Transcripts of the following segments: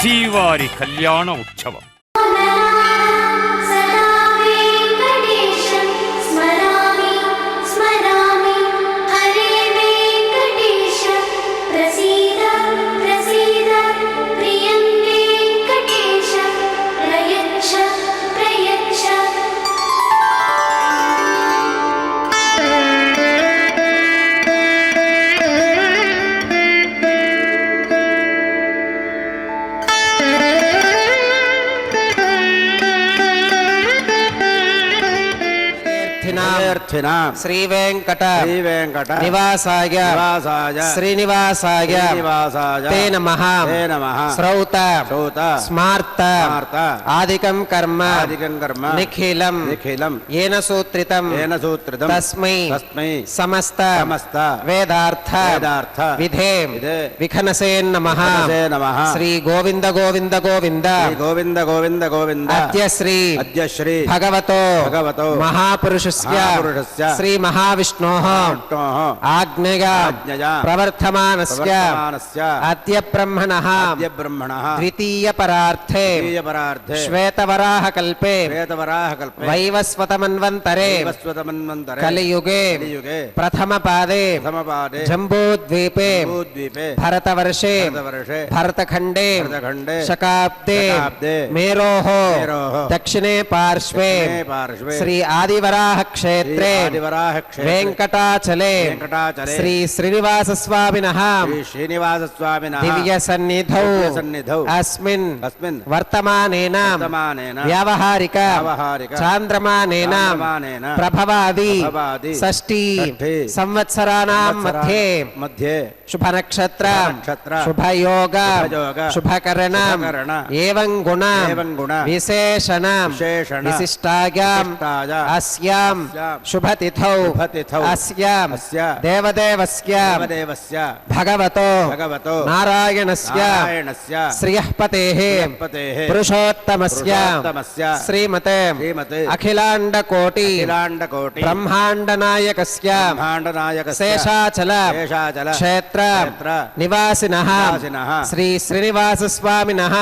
శ్రీవారి కళ్యాణ ఉత్సవం. శ్రీవేంకట నివాసాయ శ్రీనివాసాయ తే నమః శ్రౌత స్మార్త ఆదికం కర్మ నిఖిలం ఏన సూత్రితం తస్మై సమస్త వేదార్థ విధే విఖనసే నమః. శ్రీ గోవింద గోవింద గోవింద గోవింద గోవింద గోవింద అద్యశ్రీ భగవతో మహాపురుషస్య శ్రీ మహావిష్ణోః ఆజ్ఞయా ప్రవర్తమానస్య అద్య బ్రహ్మణః ద్వితీయ పరార్థే శ్వేతవరాహ కల్పే వైవస్వతమన్వంతరే కలియుగే ప్రథమ పాదే జంబూద్వీపే భరతవర్షే భరతఖండే శకాబ్దే మేరోః దక్షిణే పార్శ్వే శ్రీ ఆదివరాహ క్షేత్రే వెంకటాచలే శ్రీ శ్రీనివాస స్వామినః దివ్య సన్నిధౌ అస్మిన్ వర్తమానేన వ్యావహారిక చాంద్రమానేన ప్రభవాది షష్ఠీ సంవత్సరాణాం మధ్యే శుభ నక్షత్ర శుభయోగ శుభకరణ ఏవం గుణ విశేషణ విశిష్టాయాం అస్యాం శుభతిథౌ అస్యాం దేవదేవస్య భగవతో నారాయణస్య శ్రియఃపతేః పురుషోత్తమస్య శ్రీమతే అఖిలాండకోటి బ్రహ్మాండనాయకస్య శేషాచల క్షేత్ర నివాసినః శ్రీ శ్రీనివాస స్వామినః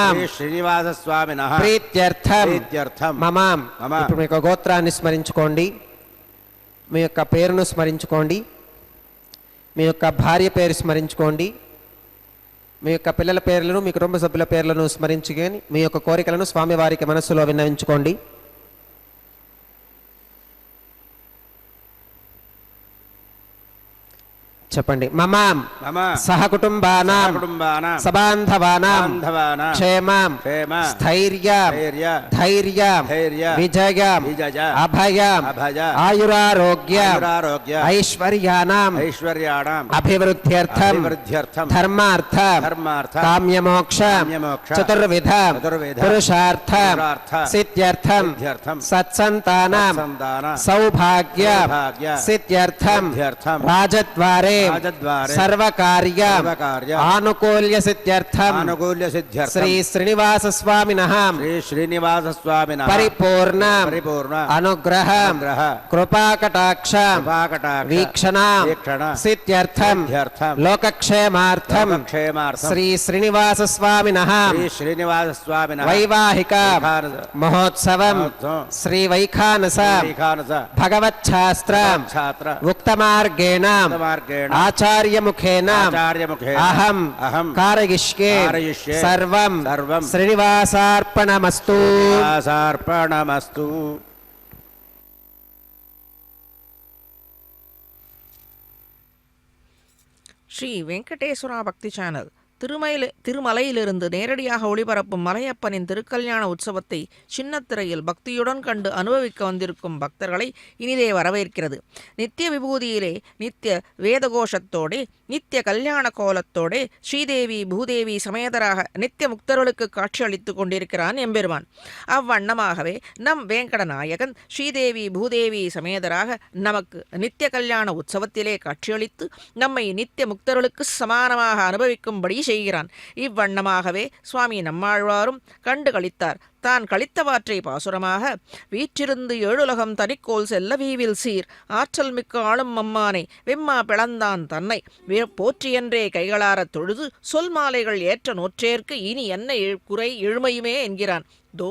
ప్రీత్యర్థం మమ. ఇప్పుడు మీకు గోత్రాన్ని స్మరించుకోండి, మీ యొక్క పేరును స్మరించుకోండి, మీ యొక్క భార్య పేరు స్మరించుకోండి, మీ యొక్క పిల్లల పేర్లను మీ కుటుంబ సభ్యుల పేర్లను స్మరించుకొని మీ యొక్క కోరికలను స్వామివారికి మనస్సులో విన్నవించుకోండి. చెప్పండి. మమ సహకుటుంబానాం సబాంధవానాం క్షేమం స్థైర్యం ధైర్యం విజయం అభయం ఆయురారోగ్యం ఐశ్వర్యాణం అభివృద్ధ్యర్థం ధర్మార్థ కామ్యమోక్ష చతుర్విధ పురుషార్థ సిద్ధ్యర్థం సత్సంతానం సౌభాగ్య సిద్ధ్యర్థం రాజద్వారే సర్వకార్య ఆనుకూల్య సిద్ధ్యర్థం శ్రీ శ్రీనివాస స్వామినః పరిపూర్ణ అనుగ్రహ కృపాకటాక్ష వీక్షణ సిద్ధ్యర్థం లోకక్షేమార్థం శ్రీ శ్రీనివాస స్వామినః వైవాహిక మహోత్సవం శ్రీ వైఖానస భగవచ్ఛాస్త్ర ఉక్తమార్గేణ ఆచార్యముఖేన అహం కారయిష్యే సర్వం శ్రీనివాసార్పణమస్తు. ஸ்ரீ வெங்கடேஸ்வரா பக்தி சேனல் திருமலையிலிருந்து நேரடியாக ஒளிபரப்பும் மலையப்பனின் திருக்கல்யாண உற்சவத்தை சின்னத்திரையில் பக்தியுடன் கண்டு அனுபவிக்க வந்திருக்கும் பக்தர்களை இனிதே வரவேற்கிறது. நித்திய விபூதியிலே நித்திய வேதகோஷத்தோடே நித்திய கல்யாண கோலத்தோடே ஸ்ரீதேவி பூதேவி சமேதராக நித்திய முக்தர்களுக்கு காட்சியளித்து கொண்டிருக்கிறான் எம்பெருமான். அவ்வண்ணமாகவே நம் வேங்கடநாயகன் ஸ்ரீதேவி பூதேவி சமேதராக நமக்கு நித்திய கல்யாண உற்சவத்திலே காட்சியளித்து நம்மை நித்திய முக்தர்களுக்கு சமானமாக அனுபவிக்கும்படி செய்கிறான். இவ்வண்ணமாகவே சுவாமி நம்மாழ்வாரும் கண்டு களித்தார். தான் கழித்தவாற்றை பாசுரமாக வீற்றிருந்து ஏழுலகம் தனிக்கோல் செல்ல வீவில் சீர் ஆற்றல் மிக்க ஆளும் அம்மானை வெம்மா பிளந்தான் தன்னை போற்றியன்றே கைகளாரத் தொழுது சொல் மாலைகள் ஏற்ற நோற்றேற்கு இனி என்ன குறை எழுமையுமே என்கிறான். இதோ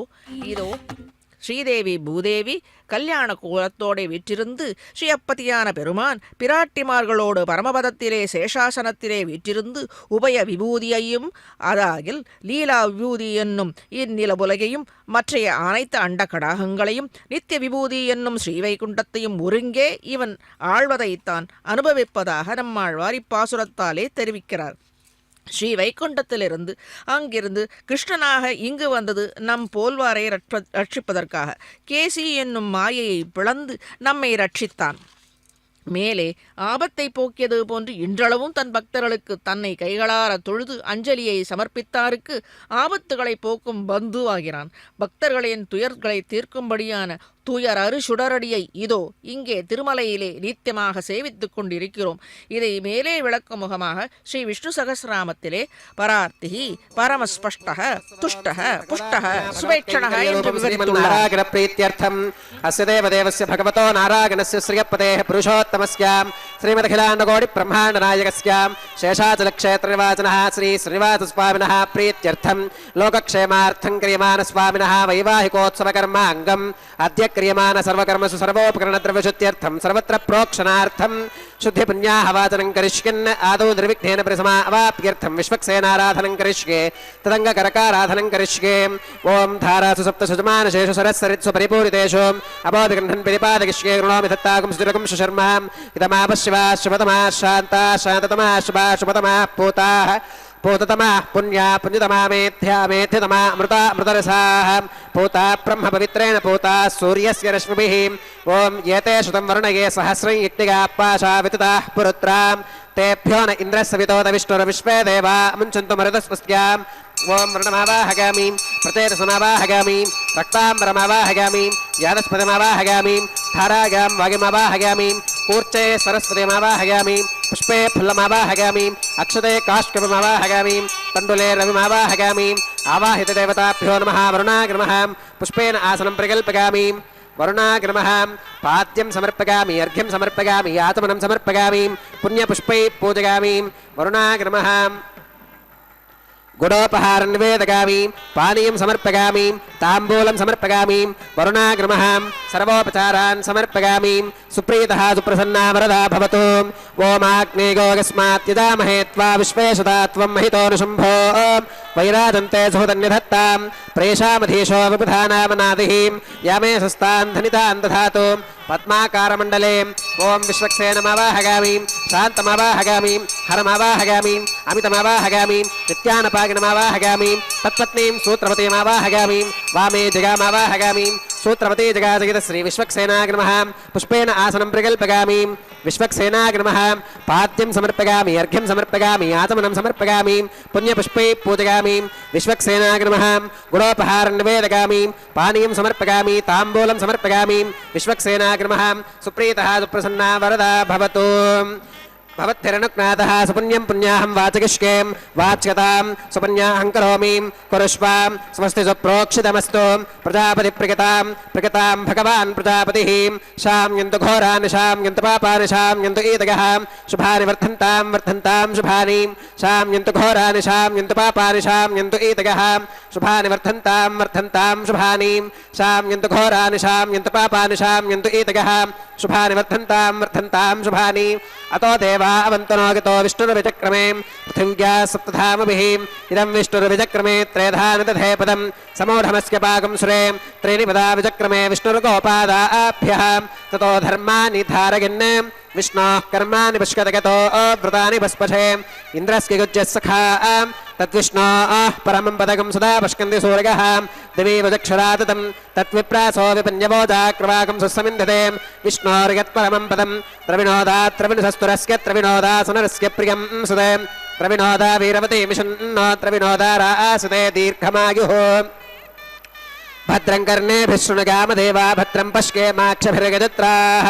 ஸ்ரீதேவி பூதேவி கல்யாண கோலத்தோടെ வீற்றிருந்து ஸ்ரீயப்பதியான பெருமான் பிராட்டிமார்களோடு பரமபதத்திலே சேஷாசனத்திலே வீற்றிருந்து உபய விபூதியையும் அதாகில் லீலா விபூதி என்னும் இந்நிலபுலகையும் மற்றைய அனைத்து அண்ட கடாகங்களையும் நித்திய விபூதி என்னும் ஸ்ரீவைகுண்டத்தையும் ஒருங்கே இவன் ஆழ்வதைத்தான் அனுபவிப்பதாக நம்மாழ்வார் இப்பாசுரத்தாலே தெரிவிக்கிறார். ஸ்ரீ வைகுண்டத்திலிருந்து அங்கிருந்து கிருஷ்ணனாக இங்கு வந்தது நம் போல்வாரை ரட்சிப்பதற்காக. கேசி என்னும் மாயையை பிளந்து நம்மை ரட்சித்தான். மேலே ஆபத்தை போக்கியது போன்று இன்றளவும் தன் பக்தர்களுக்கு தன்னை கைகளார தொழுது அஞ்சலியை சமர்ப்பித்தாருக்கு ஆபத்துகளை போக்கும் பந்து ஆகிறான். பக்தர்களின் துயர்களை தீர்க்கும்படியான துயர் அரு சுடரடியை இதோ இங்கே திருமலையிலே நித்தியமாக சேவித்துக் கொண்டிருக்கிறோம். இதை மேலே விளக்கும் முகமாக ஸ்ரீ விஷ்ணு சகஸ்ரநாமத்திலே பரார்த்திஹி பரமஸ்பஷ்டஹ துஷ்டஹ புஷ்டஹ சுபேட்சணஹ என்று விவரித்துள்ளார். பிரீத்யர்த்தம் அஸ்ய தேவதேவஸ்ய பகவதோ நாராயணஸ்ய ஸ்ரீயப்பதேஹ புருஷோத்தமஸ்யாம் ஸ்ரீமதகிலாண்டகோடி பிரம்மாண்ட நாயகஸ்யாம் சேஷாச்சல க்ஷேத்ர நிவாசனஹ ஸ்ரீ ஸ்ரீனிவாச ஸ்வாமினஹ பிரீத்யர்த்தம் லோகக்ஷேமார்த்தம் கிரியமான ஸ்வாமினஹ வைவாஹிகோத்சவ கர்ம அங்கம் அத்ய क्रियमान सर्वकर्मसु सर्वोपकरण द्रव्यशुद्ध्यर्थं सर्वत्र प्रोक्षणार्थं शुद्धि पुण्याहवाचनं करिष्यन् आदौ निर्विघ्नेन परिसमा अवाप्यर्थं विश्वक्सेनाराधनं करिष्ये तदङ्गकरकाराधनं करिष्ये ओं धारासु सप्तसुजमानशेषु सरस्सरित्सु परिपूरितेषु अबोधिगृह्णन् परिपादयिष्ये गृणोमि दत्तागुं सुतिरगुं सुशर्मां इदमापशिवा शुभतमा शान्ता शान्ततमा शुभा शुभतमा पूताः पूततमा पुण्या पुण्यतमा मेथ्या मेथ्यतमा अमृता अमृतरसाः पूता ब्रह्म पवित्रेण पूता सूर्यस्य रश्मिभिः ओं एते श्रुतं वर्णये सहस्रं यज्ञिकाः पाशा वितताः पुरुत्रां तेभ्यो न इन्द्रस्य वितोद विष्णुर्विश्वे देवा मुञ्चन्तु मरुतस्वस्याम् ओं वर्णमावाहगामीं प्रचेतसमावाहगामीं रक्ताम्बरमावाहगामीं यादस्पतिमावाहगामीं धारागां वागिमावाहगामीं कूर्चे सरस्वतीमावाहगामीं पुष्पे फुल्लमावाहगामीं अक्षते काष्कपमावाहगामीं तण्डुले रविमावाहगामीं आवाहितदेवताभ्यो नमः वरुणाग्रमः पुष्पेन आसनं प्रकल्पयामि वरुणाग्रमः पाद्यं समर्पयामि अर्घ्यं समर्पयामि आचमनं समर्पयामि पुण्यपुष्पैः पूजयामि वरुणाग्रमः गुडोपहारं निवेदयामि पानीयं समर्पयामि ताम्बूलं समर्पयामि वरुणाग्रमः सर्वोपचारान् समर्पयामि सुप्रीतः सुप्रसन्ना वरदा भवतु ओमाग्नेयोगस्मात् यजामहे त्वा विश्वेशदा त्वं महितोऽनुशम्भो वैराजन्ते सुहृदन्यधत्तां प्रेषामधीशो विबुधानामनादिः यामे सुस्तान् धनितान् दधातु पद्माकारमण्डले ओं विश्वक्सेनमावाहगामि शान्तमावाहगामि हरमावाहगामि अमितमावाहगामि नित्यानपागिनमावाहगामि तत्पत्नीं सूत्रवतीमावाहगामि वामे जगामावाहगामि सूत्रवती जगाजगित श्री विश्वक्सेनाग्रमः पुष्पेन आसनं प्रकल्पयामि विश्वक्सेनाग्रमः पाद्यं समर्पयामि अर्घ्यं समर्पयामि आचमनं समर्पयामि पुण्यपुष्पैः पूजयामि विश्वक्सेनाग्रमः गुडोपहारं निवेदयामि पानीयं समर्पयामि ताम्बूलं समर्पयामि विश्वक्सेनाग्रमः सुप्रीतः सुप्रसन्ना वरदा भवतु भवद्भिरनुज्ञातः सुपुण्यं पुण्याहं वाचकिष्ये वाच्यतां सुपुण्याहं करोमि कुरुष्वां स्वस्ति सुप्रोक्षितमस्तु प्रजापतिप्रियतां प्रियतां भगवान् प्रजापतिः शाम्यन्तु घोरान् शाम्यन्तु पापानि शाम्यन्तु ईदगः शुभानि वर्धन्तां वर्धन्तां शुभानि शाम्यन्तु घोरानि शाम्यन्तु पापानि शाम्यन्तु ईदगः शुभानि वर्धन्तां वर्धन्तां शुभानि शाम्यन्तु घोरानि शाम्यन्तु पापानि शाम्यन्तु ईदगः शुभानि वर्धन्तां वर्धन्तां शुभानि अतो देवा अवन्तनो गतो विष्णुर्विचक्रमे पृथिव्या सप्तधामभिः इदं विष्णुर्विचक्रमे त्रेधानदधे पदं समूढमस्य पाकं सुरे त्रीणि पदा विचक्रमे विष्णुर्गोपादाभ्यः ततो धर्माणि धारयन् विष्णोः कर्माणि पुष्कतगतो व्रतानि भस्पशे इन्द्रस्य युज्यः सखा तद्विष्णोः परमं पदकं सदा पश्यन्ति सूर्यः दिवीवचक्षुराततं तद्विप्रासो विपन्यवो जाक्रवाकं सुसमिन्धते विष्णोर्यत्परमं पदं त्रविणोदात् त्रविणुसस्तुरस्य त्रविणोदासुनरस्य प्रियं सुते त्रविणोदा वीरवती मिषन्नो त्रविणोदा रासुते दीर्घमायुः भद्रं कर्णेभिः शृणुगामदेवा भद्रं पश्येमाक्षभिर्गजत्राः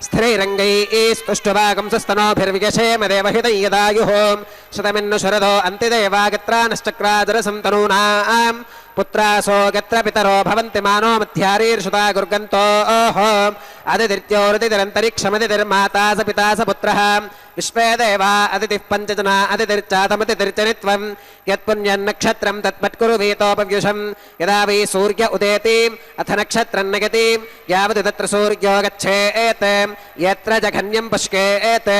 स्थिरैरङ्गैस्तुष्टुवागंसस्तनोभिर्विगशेम देवहितं यदायुः शतमिन्नु शरदो अन्तिदेवागत्रानश्चक्रादरसन्तनूनां पुत्रासो गत्र पितरो भवन्ति मानो मध्यारीर्षुता गुर्गन्तोः अदितिर्त्योरतिरन्तरिक्षमदितिर्माता स पिता स पुत्रः विश्वे देवा अदितिः पञ्चजना अदितिर्चातमतिर्चनित्वं यत्पुण्यन्नक्षत्रं तत्पत्कुरु वीतोपव्युषं यदा वै सूर्य उदेति अथ नक्षत्रं नगति यावत् तत्र सूर्यो गच्छेत् यत्र जघन्यं पश्येत्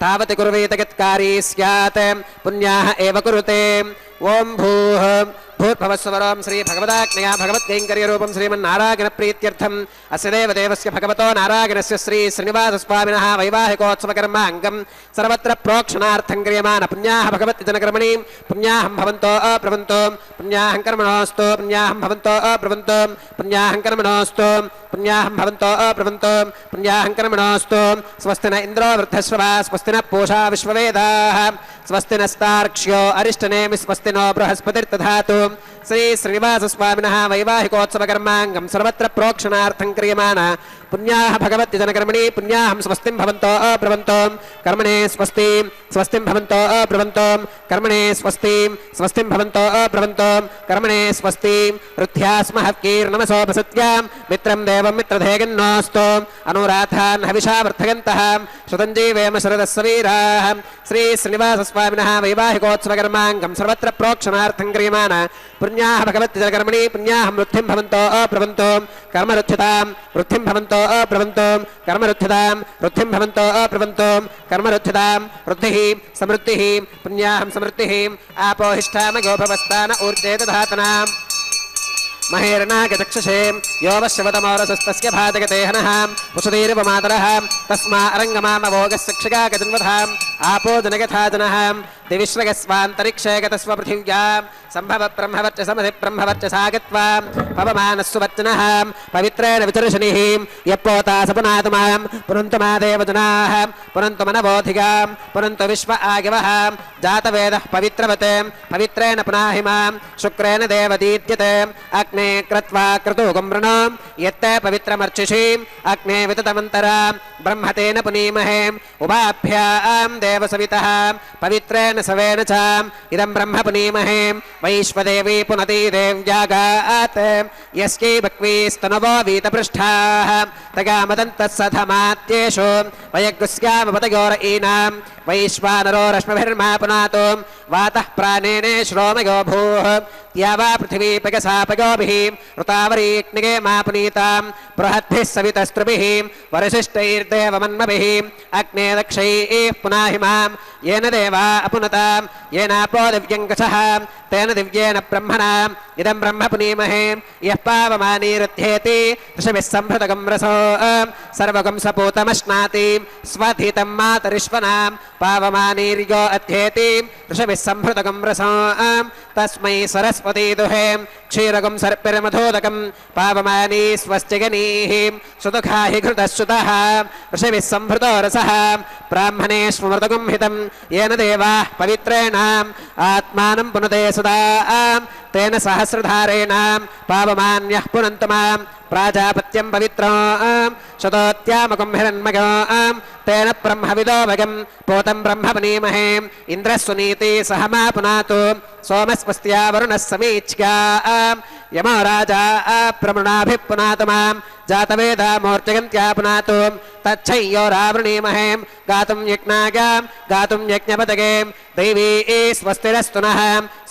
तावत् कुर्वीत यत्कारी स्यात् पुण्याः एव कुरुते ओम भूः भूर्भुवस्वरं श्री भगवदाज्ञया भगवत्कैङ्कर्यरूपं श्रीमन्नारायणप्रीत्यर्थम् अस्य देवदेवस्य भगवतो नारायणस्य श्री श्रीनिवासस्वामिनः वैवाहिकोत्सवकर्माङ्गं सर्वत्र प्रोक्षणार्थं क्रियमाण पुण्याः भगवद्जनकर्मणि पुण्याहं भवन्तो अब्रवन्तो पुण्याहं कर्मणोऽस्तु पुण्याहं भवन्तो अब्रवन्तो पुण्याहं कर्मणोऽस्तु पुण्याहं भवन्तो अब्रवन्तो पुण्याहं कर्मणोऽस्तु स्वस्ति न इन्द्रो वृद्धश्रवा स्वस्ति न पूषा विश्ववेदाः स्वस्ति नस्तार्क्ष्यो अरिष्टनेमि स्वस्ति नो बृहस्पतिर्दधातु श्री श्रीनिवासस्वामिनः वैवाहिकोत्सवकर्माङ्गं सर्वत्र प्रोक्षणार्थं क्रियमाण पुण्याः भगवद्जनकर्मणि पुण्याहं स्वस्तिं भवन्तो अब्रवन्तो कर्मणे स्वस्ति स्वस्तिं भवन्तो अब्रवन्तो कर्मणे स्वस्ति स्वस्तिं भवन्तो अब्रवन्तो कर्मणे स्वस्ति रुद्ध्यास्मः कीर्णमसोपसत्यां मित्रं देवं मित्रधेगिन्नोऽस्तु अनुराधान् हविषा वर्धयन्तः श्रुतञ्जीवेम शरदः सवीराः श्री श्रीनिवासस्वामिनः वैवाहिकोत्सवकर्माङ्गं सर्वत्र प्रोक्षणार्थं क्रियमाण पुण्याः भगवद्जनकर्मणि पुण्याहं वृद्धिं भवन्तो अब्रवन्तो कर्मरुद्ध्यतां वृद्धिं भवन्तो अब्रवन्तो कर्मरुद्ध्यतां वृद्धिं भवन्तो अब्रवन्तो कर्मरुद्ध्यतां वृद्धिः समृद्धिः पुण्याहं समृद्धिः आपोहिष्ठामगोभवस्थान ऊर्जे दधातनाम् महेर्नागचक्षुषे यो वश्यवतमोरसस्तस्य भाजगते हनः वसुधीरुपमातरः तस्मा अरङ्गमामभोगस्य क्षिकागजन्वधाम् आपो जनगथा जनः दिविश्वगस्वान्तरिक्षे गतस्व पृथिव्यां सम्भव ब्रह्मवर्चसमधि ब्रह्मवर्चसागत्वा पवमानस्सुवच्चनः पवित्रेण विचर्षणिः यप्पोता सपुनातुमां पुनन्तु मा देवजनाः पुनन्तु मनवोधिगां पुनन्तु विश्व आगिवः जातवेदः पवित्रवते पवित्रेण पुनाहि मां शुक्रेण देवदीद्यते अग्ने क्रत्वा क्रतुगं वृणो यत्ते पवित्रमर्चिषीम् अग्ने विततमन्तरा ब्रह्मतेन पुनीमहे उभाभ्यां देवसवितः पवित्रेण सवेन च इदं ब्रह्म पुनीमहे वैश्वदेवी पुनति देव्यागात् यस्यै बक्वीस्तनवो वीतपृष्ठाः तगामदन्तस्सधमात्येषु वयग्स्यामपतयोर ईनां वैश्वानरो रश्मिभिर्मा पुनातु वातः प्राणेने श्रोमयो भूः यावा पृथिवी पगसापयोभिः ऋतावरीक्निगे मा पुनीतां बृहद्भिः सवितस्त्रुभिः वरिशिष्टैर्देवमन्मभिः अग्ने दक्षैः पुनाहि मां येन देवा अपुनतां येनापो दिव्यङ्कषः तेन दिव्येन ब्रह्मणा इदं ब्रह्म पुनीमहे यः पावमानीरुध्येति ऋषभिः सम्भृतगं रसो सर्वगं सपूतमश्नाति स्वधितं मातरिश्वनां पावमानीर्यो अध्येति ऋषभिः सम्भृतगं रसो तस्मै सरस्वती दुहे क्षीरगं सर्पिर्मधोदकं पावमानी स्वस्तिगनीः सुदुःखा हि घृतः श्रुतः ऋषभिः सम्भृतो रसः ब्राह्मणेष्वमृतगं हितं येन देवाः पवित्रेण आत्मानं पुनते सदा तेन सहस्रधारेण पावमान्यः पुनन्तु मां प्राजापत्यं पवित्रं शतोत्यामकं हिरण्मयं तेन ब्रह्मविदो वगं पोतं ब्रह्म पुनीमहे इन्द्रः सुनीति सह मा पुनातु सोमस्वस्त्या वरुणः समीच्या यमो राजा प्रमृणाभिः पुनातु मां जातवेदा मूर्जयन्त्या पुनातु तच्छय्यो रावृणीमहे गातुं यज्ञागां गातुं यज्ञपदगे दैवी स्वस्तिरस्तु नः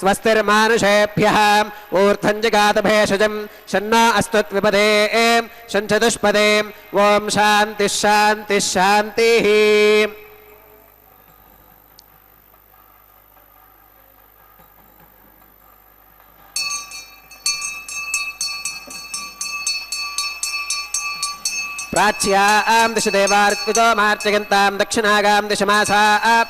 स्वस्तिर्मानुषेभ्यः ऊर्ध्वं जगात भेषजं शन्नो अस्तु त्विपदे शञ्चतुष्पदे ॐ शान्तिः शान्तिः शान्तिः प्राच्यां दिश देवार्त्विजो मार्चयन्तां दक्षिणागां दिश मासा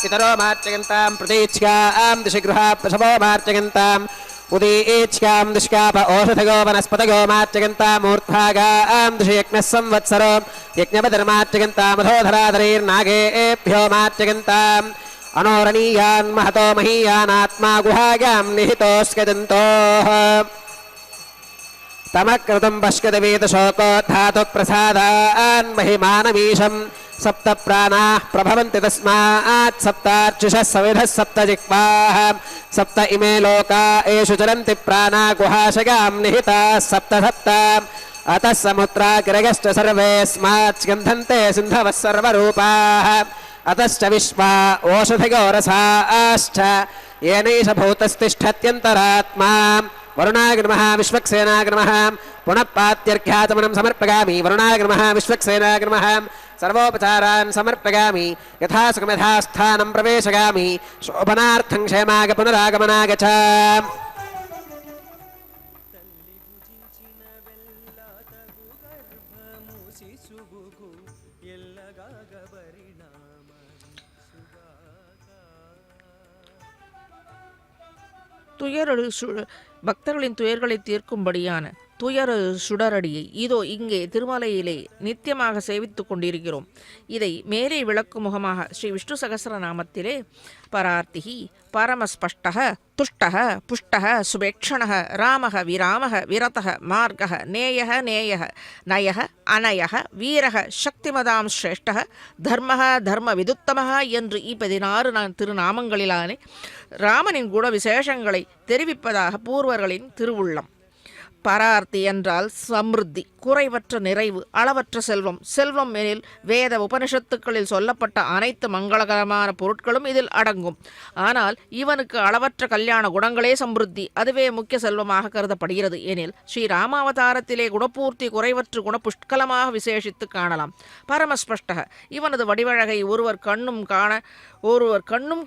पितरो मार्चयन्तां प्रतीच्यां दिश गृहा पशवो मार्चयन्ताम् उदीच्यां दिश्काप ओषधयो वनस्पतयो मार्चयन्तामूर्ध्वागां दिश यज्ञः संवत्सरो यज्ञपतिर्मार्चयन्तामधोधराधरैर्नागेभ्यो मार्चयन्ताम् अनोरणीयान् महतो महीयानात्मा गुहायां निहितोऽस्यजन्तोः तमकृतं पश्यति वीतशोकोद्धातु प्रसादान् महिमानमीशम् सप्त प्राणाः प्रभवन्ति तस्मात् सप्तार्चिषः सविधः सप्त जिह्वाः सप्त इमे लोका एषु चरन्ति प्राणा गुहाशयां निहिताः सप्त सप्त अतः समुद्राग्रगश्च सर्वेऽस्मात् स्कन्धन्ते सिन्धवः सर्वरूपाः अतश्च विश्वा ओषधिगोरसाश्च येनैष भूतस्तिष्ठत्यन्तरात्मा वरुणाय नमः विश्वक्सेनाय नमः पुनः पात्यर्घ्याचमनं समर्पयामि वरुणाय नमः विश्वक्सेनाय नमः सर्वोपचारान् समर्पयामि यथा सुखमेधास्थानं प्रवेशयामि शोभनार्थं क्षेमाय पुनरागमनाय च பக்தர்களின் துயர்களை தீர்க்கும்படியான துயர சுடரடியை இதோ இங்கே திருமலையிலே நித்தியமாக சேவித்துக் கொண்டிருக்கிறோம். இதை மேலே விளக்கும் முகமாக ஸ்ரீ விஷ்ணு சகஸ்ரநாமத்திலே பரார்த்திஹி பரமஸ்பஷ்டः துஷ்டः புஷ்டः சுபேக்ஷணः ராமः விராமः விரதः மார்கः நேயः நேயः நயः அனயः வீரः சக்திமதாம் ஸ்ரேஷ்டः தர்மः தர்ம விதுத்தமः என்று 16 திருநாமங்களிலானே ராமனின் குண விசேஷங்களை தெரிவிப்பதாக பூர்வர்களின் திருவுள்ளம். பரார்த்தி என்றால் சம்ருத்தி, குறைவற்ற நிறைவு, அளவற்ற செல்வம். செல்வம் எனில் வேத உபனிஷத்துக்களில் சொல்லப்பட்ட அனைத்து மங்களகரமான பொருட்களும் இதில் அடங்கும். ஆனால் இவனுக்கு அளவற்ற கல்யாண குணங்களே சம்ருத்தி, அதுவே முக்கிய செல்வமாக கருதப்படுகிறது. எனில் ஸ்ரீ ராமாவதாரத்திலே குணபூர்த்தி குறைவற்று குணபுஷ்கலமாக விசேஷித்து காணலாம். பரமஸ்பஷ்டக, இவனது வடிவழகை ஒருவர் கண்ணும்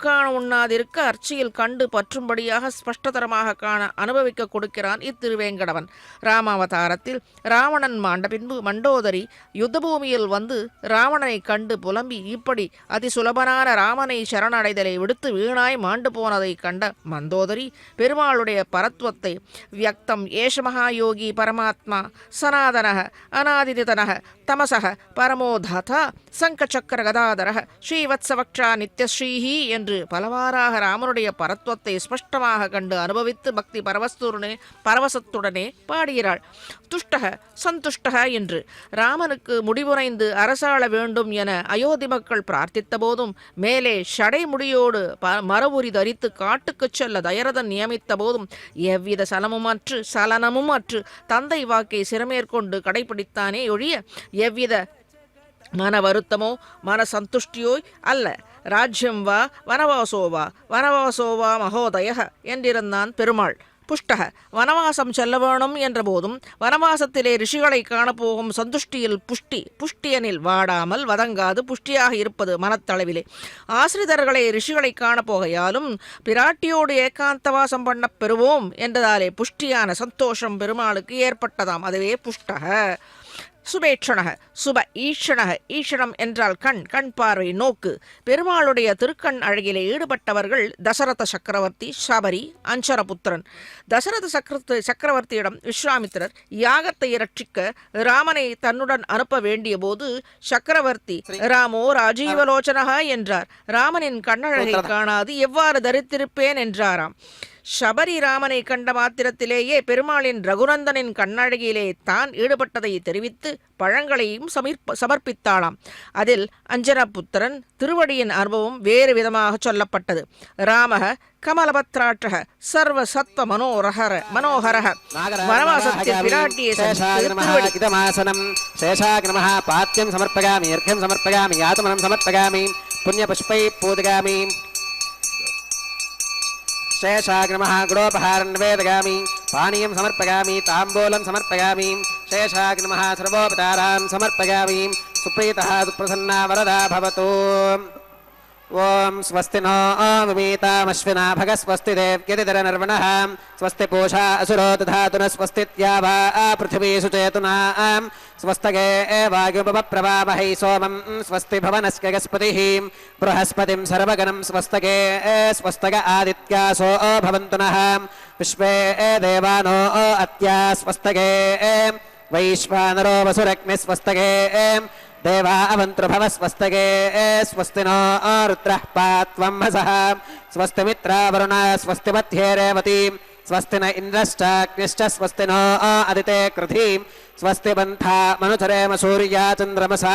காண உண்ணாதிருக்க அர்ச்சியில் கண்டு பற்றும்படியாக ஸ்பஷ்டதரமாக காண அனுபவிக்க கொடுக்கிறான் இத்திருவேங்கடவன். ராமாவதாரத்தில் ராவணன் மாண்ட பின்பு மண்டோதரி யுத்தபூமியில் வந்து ராவணனை கண்டு புலம்பி இப்படி அதிசுலபனான ராமனை சரணடைதலை விடுத்து வீணாய் மாண்டு போனதை கண்ட மந்தோதரி பெருமாளுடைய பரத்வத்தை வியக்தம் ஏஷ மகாயோகி பரமாத்மா சனாதனக அநாதிதிதனக தமசக பரமோதாதா சங்கச்சக்கர கதாதரக ஸ்ரீவத்சவக்ஷா நித்யஸ்ரீஹி என்று பலவாறாக ராமனுடைய பரத்வத்தை ஸ்பஷ்டமாக கண்டு அனுபவித்து பக்தி பரவசத்துடனே பாடுகிறாள். துஷ்டக சந்துஷ்டக என்று ராமனுக்கு முடிவுரைந்து அரசாள வேண்டும் என அயோத்தி மக்கள் பிரார்த்தித்த போதும் மேலே ஷடை முடியோடு மரபுரி தரித்து காட்டுக்குச் செல்ல தயரதன் நியமித்த போதும் எவ்வித சலனமும் அற்று தந்தை வாக்கை சிறமேற்கொண்டு கடைபிடித்தானே ஒழிய எவ்வித மன வருத்தமோ மன சந்துஷ்டியோ அல்ல. ராஜ்யம் வா வனவாசோவா மகோதய என்றிருந்தான் பெருமாள். புஷ்டக, வனவாசம் செல்ல வேணும் என்ற போதும் வனவாசத்திலே ரிஷிகளை காணப்போகும் சந்துஷ்டியில் புஷ்டியனில் வாடாமல் வதங்காது புஷ்டியாக இருப்பது மனத்தளவிலே. ஆசிரிதர்களை ரிஷிகளை காணப்போகையாலும் பிராட்டியோடு ஏகாந்தவாசம் பண்ண பெறுவோம் என்றதாலே புஷ்டியான சந்தோஷம் பெருமாளுக்கு ஏற்பட்டதாம். அதுவே புஷ்டக. சுபேட்சணக, சுப ஈஷணக, ஈஷணம் என்றால் கண் பார்வை நோக்கு. பெருமாளுடைய திருக்கண் அழகிலே ஈடுபட்டவர்கள் தசரத சக்கரவர்த்தி, சபரி, அஞ்சனபுத்திரன். தசரத சக்கரவர்த்தியிடம் விஸ்வாமித்திரர் யாகத்தை ரட்சிக்க ராமனை தன்னுடன் அனுப்ப வேண்டிய போது சக்கரவர்த்தி ராமோ ராஜீவலோச்சனகா என்றார். ராமனின் கண்ணழகை காணாது எவ்வாறு தரித்திருப்பேன் என்றாராம். சபரி ராமனை கண்ட மாத்திரத்திலேயே பெருமாளின் ரகுநந்தனின் கண்ணழகியிலே தான் ஈடுபட்டதை தெரிவித்து பழங்களையும் சமர்ப்பித்தாளாம். அதில் அஞ்சனபுத்திரன் திருவடியின் அனுபவம் வேறு விதமாக சொல்லப்பட்டது. ராமக கமலபத்ராட்சக சர்வ சத்வ மனோகரக வனவாசத்தில் பிராட்டியை பாத்தியம் சமர்ப்பயாமி அர்க்யம் சமர்ப்பயாமி ஆத்மனம் சமர்ப்பயாமி புண்ணியபுஷ்பை பூஜயாமி शेषाग्रमः गुणोपहारं निवेदयामि पानीयं समर्पयामि ताम्बूलं समर्पयामि शेषाग्रमः सर्वोपचारान् समर्पयामि सुप्रीतः सुप्रसन्ना वरदा भवतु. ओम स्वस्ति नो विमीतामश्विना भग स्वस्ति देव्यतिधरनर्वणः स्वस्ति पूषा असुरो दधातु न स्वस्ति द्यावा पृथिवी सुचेतुना स्वस्तगे वायुपप्रवामहै सोमं स्वस्ति भवनस्य गस्पतिः बृहस्पतिं सर्वगणं स्वस्तगे स्वस्तग आदित्यासो भवन्तु नः विश्वे देवानो अत्या स्वस्तगे वैश्वानरो वसुरग्निः स्वस्तगे देवा अवन्तृभव स्वस्तगे स्वस्ति नो रुद्रः पात्वं हसः स्वस्ति मित्रा वरुण स्वस्ति मध्ये रेवती स्वस्ति न इन्द्रश्चाग्निश्च स्वस्ति नो अदिते कृधिं स्वस्ति बन्धा मनुचरेम सूर्या चन्द्रमसा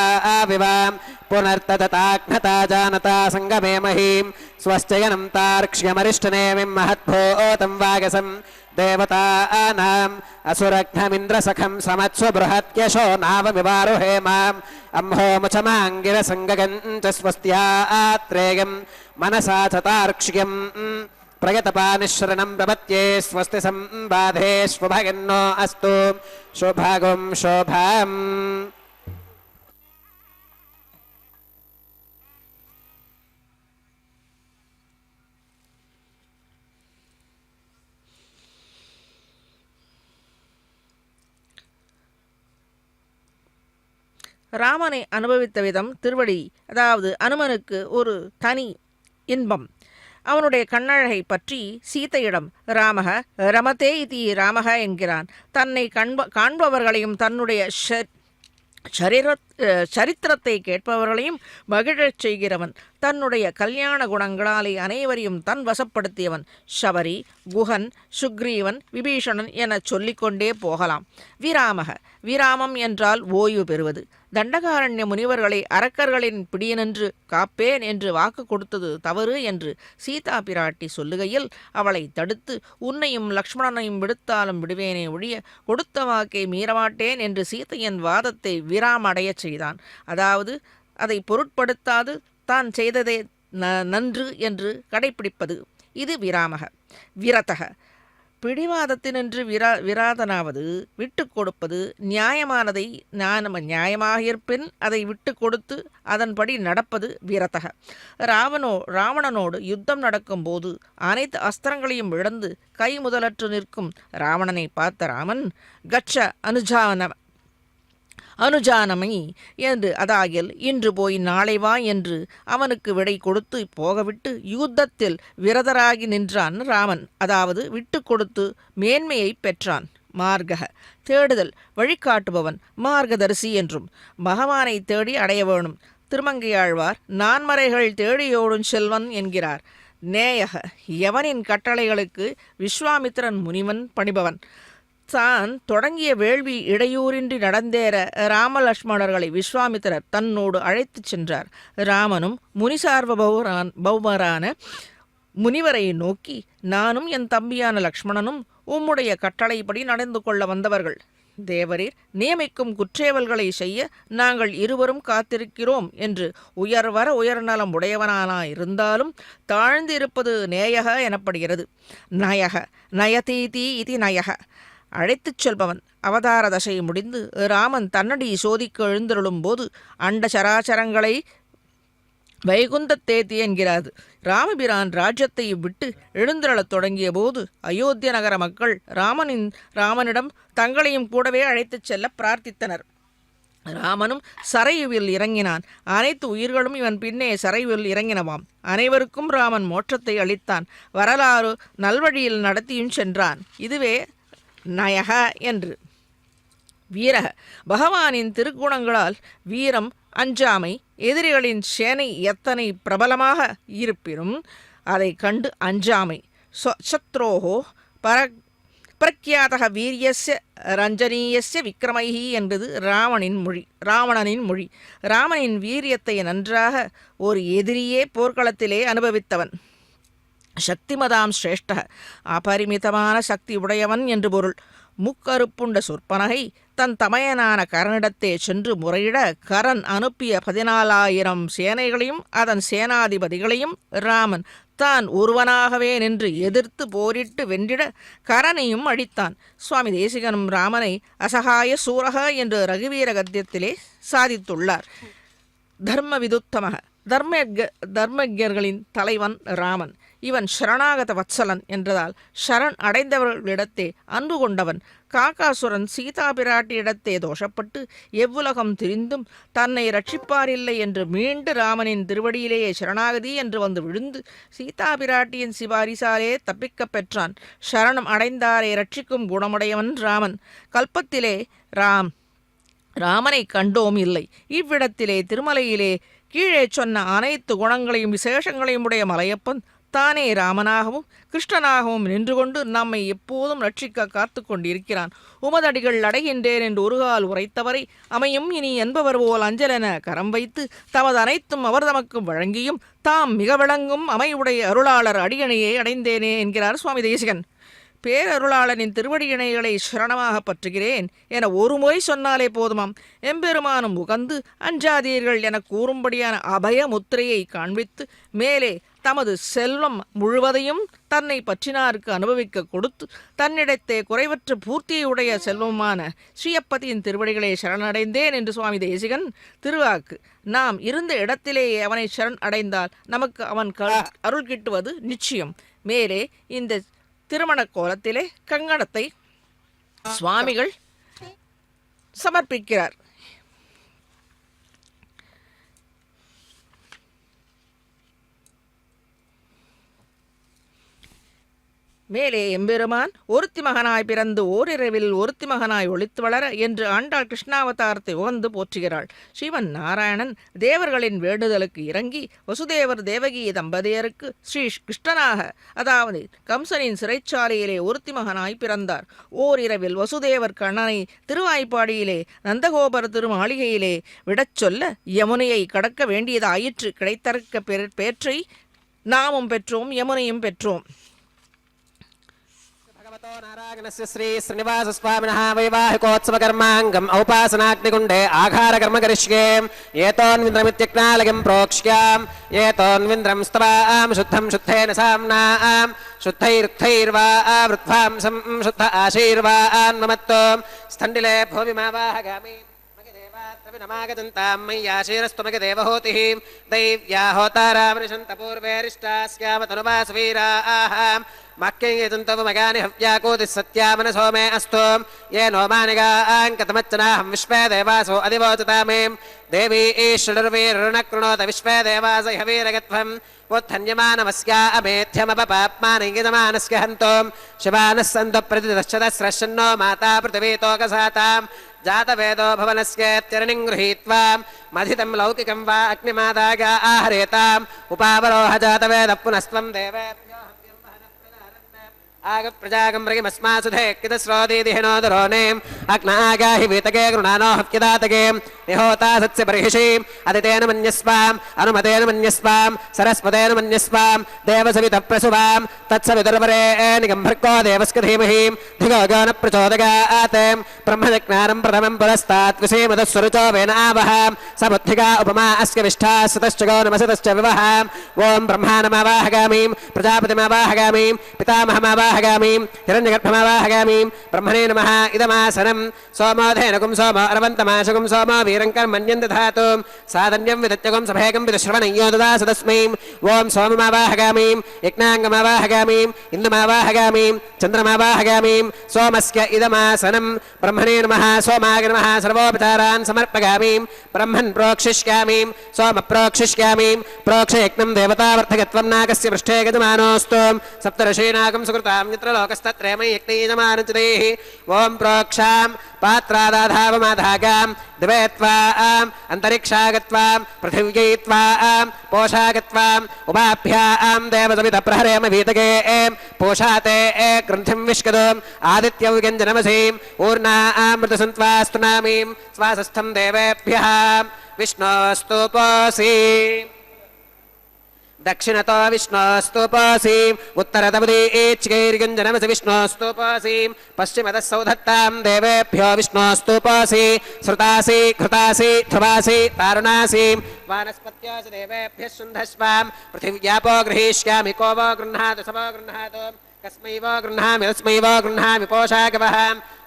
विवां पुनर्तदताघ्नता जानता सङ्गमे महीं स्वस्त्ययनं तार्क्ष्यमरिष्टनेमिं महद्भूतं वागसं देवतानाम् असुरघ्नमिन्द्रसखं समत्स्व बृहत्यशो नावमिवारुहेमाम् अम्होमुचमाङ्गिरसङ्गगं च स्वस्त्यात्रेयं मनसा च तार्क्ष्यम् प्रयतपानिश्रणं प्रपत्ये स्वस्ति संबाधे स्वभगिन्नो अस्तु शुभगुं शोभाम् ராமனை அனுபவித்த விதம் திருவடி, அதாவது அனுமனுக்கு ஒரு தனி இன்பம். அவனுடைய கண்ணழகை பற்றி சீதையிடம் ராமக ரமதே இதி ராமக என்கிறான். தன்னை காண்பவர்களையும் தன்னுடைய சரித்திரத்தை கேட்பவர்களையும் மகிழச் செய்கிறவன். தன்னுடைய கல்யாண குணங்களாலே அனைவரையும் தன் வசப்படுத்தியவன். சபரி, குஹன், சுக்ரீவன், விபீஷணன் என சொல்லிக்கொண்டே போகலாம். விராமக, விராமம் என்றால் ஓய்வு பெறுவது. தண்டகாரண்ய முனிவர்களை அரக்கர்களின் பிடியினின்று காப்பேன் என்று வாக்கு கொடுத்தது தவறு என்று சீதா பிராட்டி சொல்லுகையில் அவளை தடுத்து, உன்னையும் லக்ஷ்மணனையும் விடுத்தாலும் விடுவேனே ஒழிய கொடுத்த வாக்கை மீறமாட்டேன் என்று சீதையின் வாதத்தை விராமடையச் செய்தான். அதாவது அதை பொருட்படுத்தாது தான் செய்ததே நன்று என்று கடைப்பிடிப்பது. இது விராமக. விரதக, பிடிவாதத்தினின்று விராதனாவது விட்டு கொடுப்பது. நியாயமானதை நியாயமாக இருப்பின் அதை விட்டு கொடுத்து அதன்படி நடப்பது விரதக. ராவணனோடு யுத்தம் நடக்கும்போது அனைத்து அஸ்திரங்களையும் இழந்து கை முதலற்று நிற்கும் ராவணனை பார்த்த ராமன், கச்ச அனுஜானமை என்று, அதாகில் இன்று போய் நாளை வா என்று அவனுக்கு விடை கொடுத்து போகவிட்டு யுத்தத்தில் விரதராகி நின்றான் ராமன். அதாவது விட்டு கொடுத்து மேன்மையை பெற்றான். மார்கக, தேடுதல், வழிகாட்டுபவன், மார்கதரிசி என்றும். பகவானை தேடி அடைய வேணும். திருமங்கையாழ்வார் நான்மறைகள் தேடியோடும் செல்வன் என்கிறார். நேயக, எவனின் கட்டளைகளுக்கு விஸ்வாமித்திரன் முனிவன் பணிபவன். தான் தொடங்கிய வேள்வி இடையூறின்றி நடந்தேற ராமலட்சுமணர்களை விஸ்வாமித்திரர் தன்னோடு அழைத்துச் சென்றார். ராமனும் முனிசார்வ பௌமரான முனிவரை நோக்கி, நானும் என் தம்பியான லக்ஷ்மணனும் உம்முடைய கட்டளைப்படி நடந்து கொள்ள வந்தவர்கள். தேவரீர் நியமிக்கும் குற்றேவல்களை செய்ய நாங்கள் இருவரும் காத்திருக்கிறோம் என்று உயர்நலம் உடையவனாயிருந்தாலும் தாழ்ந்திருப்பது நேயக எனப்படுகிறது. நயக, நயதீதி இது நயக, அழைத்துச் செல்பவன். அவதார தசை முடிந்து ராமன் தன்னடி சோதிக்க எழுந்தருளும் போது அண்ட சராச்சரங்களை வைகுந்தத்தேத்தி என்கிறாது. ராமபிரான் ராஜ்யத்தை விட்டு எழுந்தருளத் தொடங்கிய போது அயோத்திய நகர மக்கள் ராமனிடம் தங்களையும் கூடவே அழைத்துச் செல்ல பிரார்த்தித்தனர். ராமனும் சரையுவில் இறங்கினான். அனைத்து உயிர்களும் இவன் பின்னே சரையுவில் இறங்கினவாம். அனைவருக்கும் ராமன் மோட்சத்தை அளித்தான். வரலாறு நல்வழியில் நடத்தியும் சென்றான். இதுவே நயக என்று. வீரக, பகவானின் திருக்குணங்களால் வீரம், அஞ்சாமை, எதிரிகளின் சேனை எத்தனை பிரபலமாக இருப்பினும் அதை கண்டு அஞ்சாமை. சத்ரோஹோ பிரக்யாதக வீரியஸ்ய ரஞ்சனீயஸ்ய விக்ரமைஹி என்பது ராவணனின் மொழி. ராமனின் வீரியத்தை நன்றாக ஒரு எதிரியே போர்க்களத்திலே அனுபவித்தவன். சக்திமதாம் சிரேஷ்ட, அபரிமிதமான சக்தி உடையவன் என்று பொருள். முக்கருப்புண்ட சொற்பனகை தன் தமையனான கரனிடத்தே சென்று முறையிட கரன் அனுப்பிய 14,000 சேனைகளையும் அதன் சேனாதிபதிகளையும் ராமன் தான் ஒருவனாகவே நின்று எதிர்த்து போரிட்டு வென்றிட கரனையும் அழித்தான். சுவாமி தேசிகனும் ராமனை அசகாய சூரக என்று ரகுவீர கத்தியத்திலே சாதித்துள்ளார். தர்ம விதுத்தமக, தர்மஜர்களின் தலைவன் ராமன். இவன் சரணாகத வத்சலன் என்றதால் சரண் அடைந்தவர்களிடத்தே அன்பு கொண்டவன். காக்காசுரன் சீதா பிராட்டியிடத்தே தோஷப்பட்டு எவ்வுலகம் திரிந்தும் தன்னை ரட்சிப்பாரில்லை என்று மீண்டு ராமனின் திருவடியிலேயே சரணாகதி என்று வந்து விழுந்து சீதா பிராட்டியின் சிபாரிசாலே தப்பிக்கப் பெற்றான். சரணம் அடைந்தாரை ரட்சிக்கும் குணமுடையவன் ராமன். கல்பத்திலே ராமனை கண்டோம் இல்லை. இவ்விடத்திலே திருமலையிலே கீழே சொன்ன அனைத்து குணங்களையும் விசேஷங்களையும் உடைய மலையப்பன் தானே ராமனாகவும் கிருஷ்ணனாகவும் நின்று கொண்டு நம்மை எப்போதும் ரட்சிக்க காத்து கொண்டிருக்கிறான். உமதடிகள் அடைகின்றேன் என்று ஒருகால் உரைத்தவரை அமையும் இனி என்பவர் போல் அஞ்சலென கரம் வைத்து தமது அனைத்தும் அவர் தமக்கு வழங்கியும் தாம் மிக விளங்கும் அமையுடைய அருளாளர் அடியணையை அடைந்தேனே என்கிறார் சுவாமி தேசிகன். பேரருளாளனின் திருவடியிணைகளை சரணமாக பற்றுகிறேன் என ஒரு முறை சொன்னாலே போதுமாம். எம்பெருமானும் உகந்து அஞ்சாதீர்கள் என கூறும்படியான அபய முத்திரையை காண்பித்து மேலே தமது செல்வம் முழுவதையும் தன்னை பற்றினாருக்கு அனுபவிக்க கொடுத்து தன்னிடத்தே குறைவற்ற பூர்த்தியுடைய செல்வமான ஸ்ரீயப்பதியின் திருவடிகளை சரணடைந்தேன் என்று சுவாமி தேசிகன் திருவாக்கு. நாம் இருந்த இடத்திலேயே அவனை சரண் அடைந்தால் நமக்கு அவன் அருள் கிட்டுவது நிச்சயம். மேலே இந்த திருமண கோலத்திலே கங்கணத்தை சுவாமிகள் சமர்ப்பிக்கிறார். மேலே எம்பெருமான் ஒருத்தி மகனாய் பிறந்து ஓரிரவில் ஒருத்தி மகனாய் ஒளித்து வளர என்று ஆண்டாள் கிருஷ்ணாவதாரத்தை உகந்து போற்றுகிறாள். ஸ்ரீமன் நாராயணன் தேவர்களின் வேண்டுதலுக்கு இறங்கி வசுதேவர் தேவகி தம்பதியருக்கு ஸ்ரீ கிருஷ்ணனாக, அதாவது கம்சனின் சிறைச்சாலையிலே ஒருத்தி மகனாய் பிறந்தார். ஓரிரவில் வசுதேவர் கண்ணனை திருவாய்ப்பாடியிலே நந்தகோபர் திருமாளிகையிலே விடச் சொல்ல யமுனையை கடக்க வேண்டியதாயிற்று. கிடைத்தற்க பேற்றை நாமும் பெற்றோம், யமுனையும் பெற்றோம். नारायणस्य श्री श्रीनिवासस्वामिनः वैवाहिकोत्सवकर्माङ्गम् औपासनाग्निकुण्डे आघारकर्म करिष्ये एतोन्विन्द्रमित्यज्ञालयम् प्रोक्ष्याम् एतोन्विन्द्रं स्तवां शुद्धं शुद्धेन साम्नां शुद्धैरुक्थैर्वा वृद्धांसं शुद्ध आशीर्वान्ममत्तो स्थण्डिले भूमिमावाहगामि नमागतन्तां मय्याशीरस्तुमग देवहोतिः दैव्या होतारामनिषन्तपूर्वेरिष्टास्यामतनुवासवीराः मक्यन्तवमगानि हव्याकोतिः सत्यामनसो मे अस्तु ये नो मानिगाङ्कतमच्चनाहं विश्वे देवासो अधिवोचता मे देवी ईश्वरवीरुणकृणोत विश्वे देवास हवीरगत्वम् उत्थन्यमानमस्या अमेध्यमपपाप्मानिङ्गितमानस्य हन्तों शिवानः सन्तु प्रतिदश्चतस्रशन्नो माता पृथिवीतोकसाताम् जातवेदो भवनस्येत्यरणिं गृहीत्वा मथितं लौकिकं वा अग्निमादागा आहरेताम् उपावरोह जातवेदः पुनस्त्वं देवेभ्यो आगप्रजागं मृगिमस्मासुधे कितस्रोदीदिहिनोदरोनेम् अग्नागाहि वीतके गृणानो हव्यदातके निहोता सत्स्य बर्हिषीम् अदितेन मन्यस्वाम् अनुमतेन मन्यस्वाम् सरस्वतेन मन्यस्वाम् देवसवितप्रसुवाम् तत्सवितुर्वरेणिगम्भर्गो देवस्य धीमहि धिगो गो न प्रचोदयात् ब्रह्मजज्ञानं प्रथमं पुरस्तात् विषेमदस्वरुचो वेन आवहाम् समुद्धिका उपमा अस्य विष्ठा सुतश्च गो नमसतश्च विवहाम् ॐ ब्रह्माणमावाहगामीम् प्रजापतिमावाहगामीम् पितामहमावाहगामीम् हिरण्यगर्भमावाहगामीं ब्रह्मणे नमः इदमासनं सोमोधेनकुं सोमो अरवन्तमाशकुं सोमो वीरङ्कर्मण्यं दधातु साधन्यं विदत्यकुं सभेकं विदुश्रवणय्यो ददासु तस्मै ॐ सोममावाहगामीं यज्ञाङ्गमावाहगामीं इन्दुमावाहगामीं चन्द्रमावाहगामीं सोमस्य इदमासनं ब्रह्मणे नमः सोमाय नमः सर्वोपचारान् समर्पयामीं ब्रह्मन् प्रोक्षिष्यामीं सोम प्रोक्षिष्यामीं प्रोक्षयज्ञं देवतावर्धकत्वं नागस्य पृष्ठे गजमानोऽस्तु सप्तर्षीणागं सुकृता यत्र लोकस्तत्रयमयि यज्ञयजमानञ्चदेहि ॐ प्रोक्षां पात्रादाधावमाधागां दिवे त्वाम् अन्तरिक्षागत्वां पृथिव्यै त्वां पोषागत्वाम् उपाभ्यां देवसवितप्रहरेम वीतके पोषाते ग्रन्थिं विष्कदोम् आदित्यव्यञ्जनमसीम् ऊर्णामृतसन्त्वास्तुनामीं स्वासस्थं देवेभ्यः विष्णोस्तुपोऽसि दक्षिणतो विष्णोस्तुपोऽसीम् उत्तरतमुदीच्चैर्युञ्जनमसि विष्णोस्तुपोऽसीम् पश्चिमतः सौधत्तां देवेभ्यो विष्णोस्तुपोऽसि श्रुतासि घृतासि ध्रुवासि तारुणासीम् वानस्पत्योऽसि देवेभ्यः शुन्धस्वाम् पृथिव्यापो गृहीष्यामि को वो गृह्णातु स वो गृह्णातु कस्मै वो गृह्णामि तस्मै वो गृह्णामि पोषागवः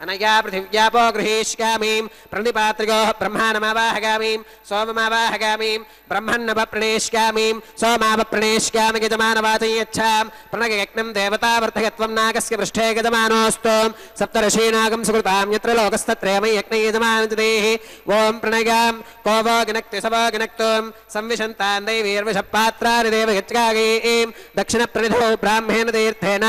अनया पृथिव्यापो गृहीष्यामीं प्रणिपात्रिगोः ब्रह्माणमावाहगामीं सोममावाहगामीं ब्रह्मन्नवप्रणेष्यामीं सोमावप्रणेष्यामि गजमानवाचयच्छां प्रणगयज्ञं देवतावर्धकत्वं नागस्य पृष्ठे गजमानोऽस्तु सप्तर्षीणागं सुकृतां यत्र लोकस्तत्रयमयि यज्ञयजमानञ्चदेहि ॐ प्रणगां को वो गिनक्ति स वो गिनक्तुं संविशन्तान् दैवीर्विषपात्रानि देवयज्ञागीं दक्षिणप्रणिधौ ब्राह्मेण तीर्थेन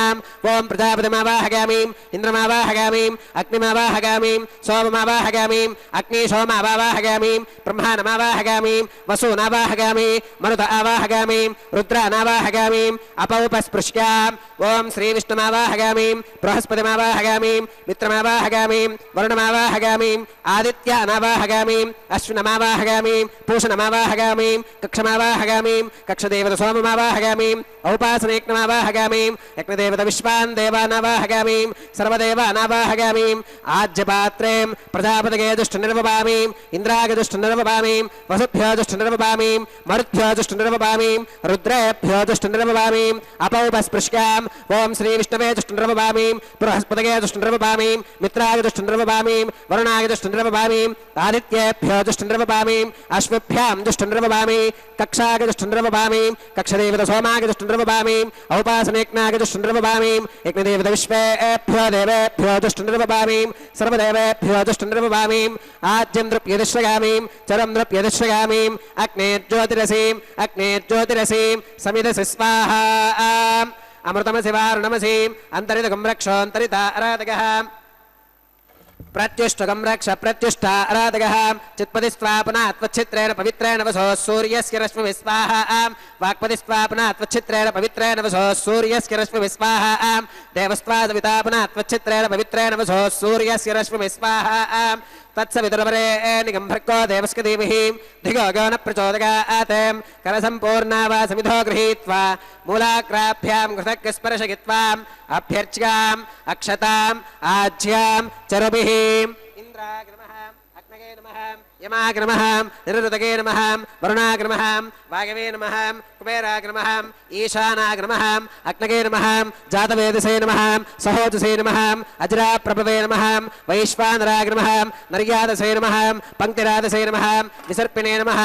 ఓం ప్రజాపతిమావాహగామీం ఇంద్రమావాహగామీం అగ్నిమావాహగామీం సోమమావాహగామీం అగ్ని సోమావాహగామీం బ్రహ్మానమావాహగామీం వసూనావాహగామి మరుత ఆవాహగామీం రుద్రానావాహగామీం అపౌపస్పృశ్యాం ఓం శ్రీ విష్ణుమావాహగామీం బృహస్పతిమావాహగామీం మిత్రమావాహగామీం వరుణమావాహగామీం ఆదిత్యానావాహగామీం అశ్వినమావాహగామీం పూషణమావాహగామీం కక్షమావాహగామీం కక్షదేవత సోమమావాహగామీం ఔపాసనేక్నమావాహగామీం యజ్ఞదేవత విశ్వాన్ దేవానావాహగామీం సర్వదేవానావాహగామీం ఆజ్యపాత్రేం ప్రజాపతగే దుష్టనిర్వపామీం ఇంద్రాగ దుష్టనిర్వపామీం వసుభ్యో దుష్టనిర్వపామీం మరుద్భ్యో దుష్టనిర్వపామీం రుద్రేభ్యో దుష్టనిర్వపామీం అపౌపస్పృశ్యాం ఓం శ్రీ విష్ణవే దుష్టనిర్వపామీం బృహస్పతగే దుష్టనిర్వపామీం మిత్రాగ దుష్టనిర్వపామీం వరుణాగ దుష్టనిర్వపామీం ఆదిత్యేభ్యో దుష్టనిర్వపామీం అశ్వభ్యాం దుష్టనిర్వపామీ కక్షాగ దుష్టనిర్వపామీం కక్షదేవత సోమాగ దుష్టనిర్వపామీం ఔపాసనేక్నాగ దుష్టనిర్వపామీం యజ్ఞదేవత విశ్వేభ్యో దేవేభ్యో దుష్టనిర్వపామీం సర్వదేవేభ్యో దుష్టనిర్వపామీం ఆజ్యం దృప్యదిశ్రగామీం చరం దృప్యదిశ్రగామీం అగ్నేర్జ్యోతిరసీం అగ్నేర్జ్యోతిరసీం సమిదసి స్వాహా అమృతమసి వారుణమసీం అంతరితకం రక్షోంతరితారాధకః ప్రత్యుష్టకం రక్ష ప్రత్యుష్ట ఆరాధకః చిత్పదిస్వాపనాత్వచ్చిత్రేణ పవిత్రేణ వసో సూర్యస్య రశ్మివిస్వాహాం వాక్పదిస్వాపనాత్వచ్చిత్రేణ పవిత్రేణ వసో సూర్యస్య రశ్మివిస్వాహాం దేవస్వాదవితాపనాత్వచ్చిత్రేణ పవిత్రేణ వసో సూర్యస్య రశ్మివిస్వాహాం తత్సవితుర్వరేణికం భర్గో దేవస్య ధీమహి ధిగో గో న ప్రచోదయాత్ కరసంపూర్ణా వా సమిధో గృహీత్వా మూలాగ్రాభ్యాం కృతజ్ఞస్పర్శయిత్వాం అభ్యర్చ్యాం అక్షతాం ఆజ్యాం చరుభిః ఇంద్రాయ నమః అగ్నగే నమః యమాయ నమః నిరుతగే నమః వరుణాయ నమః వాయవే నమః కుబేరాయ నమః ఈశానాయ నమః అగ్నగే నమః జాతవేదసే నమః సహోజసే నమః అజరాప్రభవే నమః వైశ్వానరాయ నమః నర్యాదసే నమః పంక్తిరాదసే నమః విసర్పిణే నమః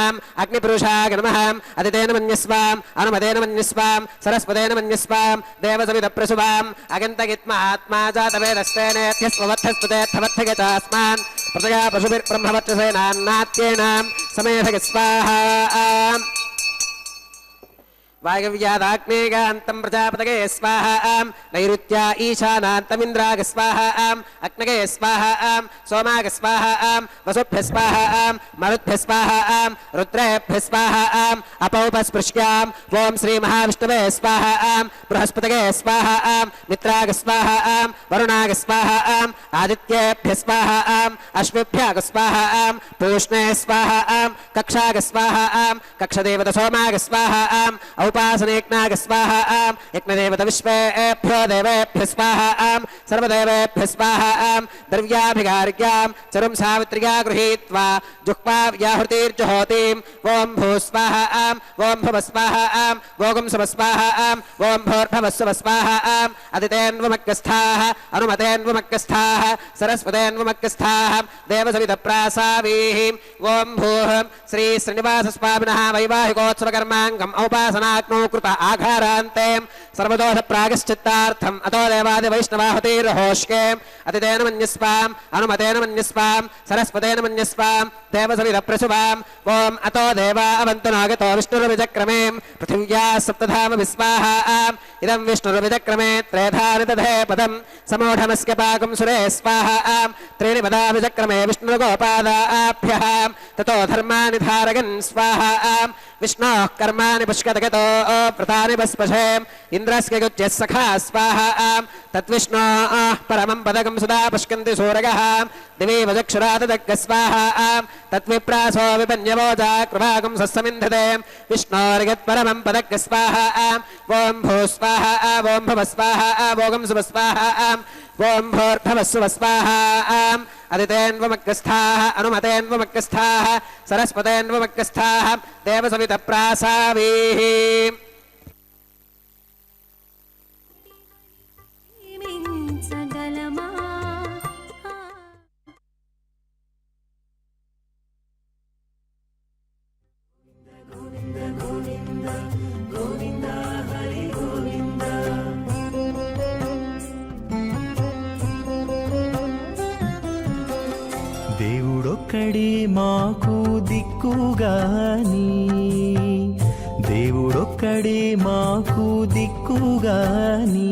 అగ్నిపురుషాయ నమః అదితేన మన్యస్వాం అనుమతేన మన్యస్వాం సరస్వతేన మన్యస్వాం దేవసవిదప్రసువాం అగంతగిత్మహాత్మా జాతవేదస్తేనేత్యస్వవత్తస్తుతేత్తవత్తగతాస్మాన్ ప్రజగా పశుభిర్బ్రహ్మవత్ససేనాన్నాత్యేనాం సమేధగ స్వాహా వాయవ్యాదాగ్నేగాంతం ప్రజాపతగే స్వాహాం నైరుత్యా ఈశానాంతమింద్రాగ స్వాహాం అగ్నగే స్వాహాం సోమాగ స్వాహాం వసుభ్య స్వాహాం మరుద్భ్య స్వాహాం రుద్రేభ్య స్వాహాం అపౌపస్పృశ్యాం ఓం శ్రీ మహావిష్ణవే స్వాహాం బృహస్పతగే స్వాహాం మిత్రాగ స్వాహాం వరుణాగ స్వాహాం ఆదిత్యేభ్య స్వాహాం అశ్విభ్యాగ స్వాహాం పూష్ణే స్వాహాం కక్షాగ స్వాహాం కక్షదేవత సోమాగ స్వాహాం ఔపాసనేక్నాగ స్వాహాం యజ్ఞదేవత విశ్వేభ్యో దేవేభ్య స్వాహాం సర్వదేవేభ్య స్వాహాం ద్రవ్యాభిగార్గ్యాం చరం సావిత్ర్యా గృహీత్వా జుహ్వా వ్యాహృతిర్జుహోతిం ఓం భూస్వాహాం ఓం భువస్వాహాం ఓం సువస్వాహాం ఓం భూర్భవస్సువస్వాహాం అదితేన్వమగ్గస్థాః అనుమతేన్వమగ్గస్థాః సరస్వతేన్వమగ్గస్థాః దేవసవితప్రాసావీః ఓం భూః శ్రీ శ్రీనివాసస్వామినః వైవాహికోత్సవకర్మాంగం ఔపాసనాగ్నో కృత ఆఘారాంతే సర్వదోష ప్రాగశ్చిత్తార్థం అతో దేవాది వైష్ణవాహుతిర్హోష్కే అతితేన మన్యస్వాం అనుమతేన మన్యస్వాం సరస్వతేన మన్యస్వాం దేవసవిదప్రసువాం ఓం అతో దేవా అవంతనాగతో విష్ణుర్విచక్రమే పృథివ్యా సప్తధామ విస్వాహాం ఇదం విష్ణుర్విచక్రమే త్రేధాని తథే పదం సమూఢమస్య పాకం సురే స్వాహాం త్రీణి పదా విచక్రమే విష్ణుర్గోపాదాభ్యః తతో ధర్మాని ధారగన్ స్వాహాం విష్ణోః కర్మాణి పుష్కతగతో వ్రతాని బస్పశే ఇంద్రస్య గుజ్యः సఖా స్వాహాం తద్విష్ణోః పరమం పదకం సదా పుష్కంతి సూరగः దివి వదక్షురాదగ్గ స్వాహాం తద్విప్రాసో విపన్యవోజా కృపాకం సస్సమింధతే విష్ణోర్గత్పరమం పదగ్గ స్వాహాం ఓం భూస్వాహాం ఓం భువస్వాహాం ఓం సువస్వాహాం ఓం భూర్భవస్సువస్వాహాం అదితేన్వమగ్గస్థాః అనుమతేన్వమగ్గస్థాః సరస్వతేన్వమగ్గస్థాః దేవసవితప్రాసావీః దేవుడొక్కడే మాకు దిక్కుగాని దేవుడొక్కడే మాకు దిక్కుగాని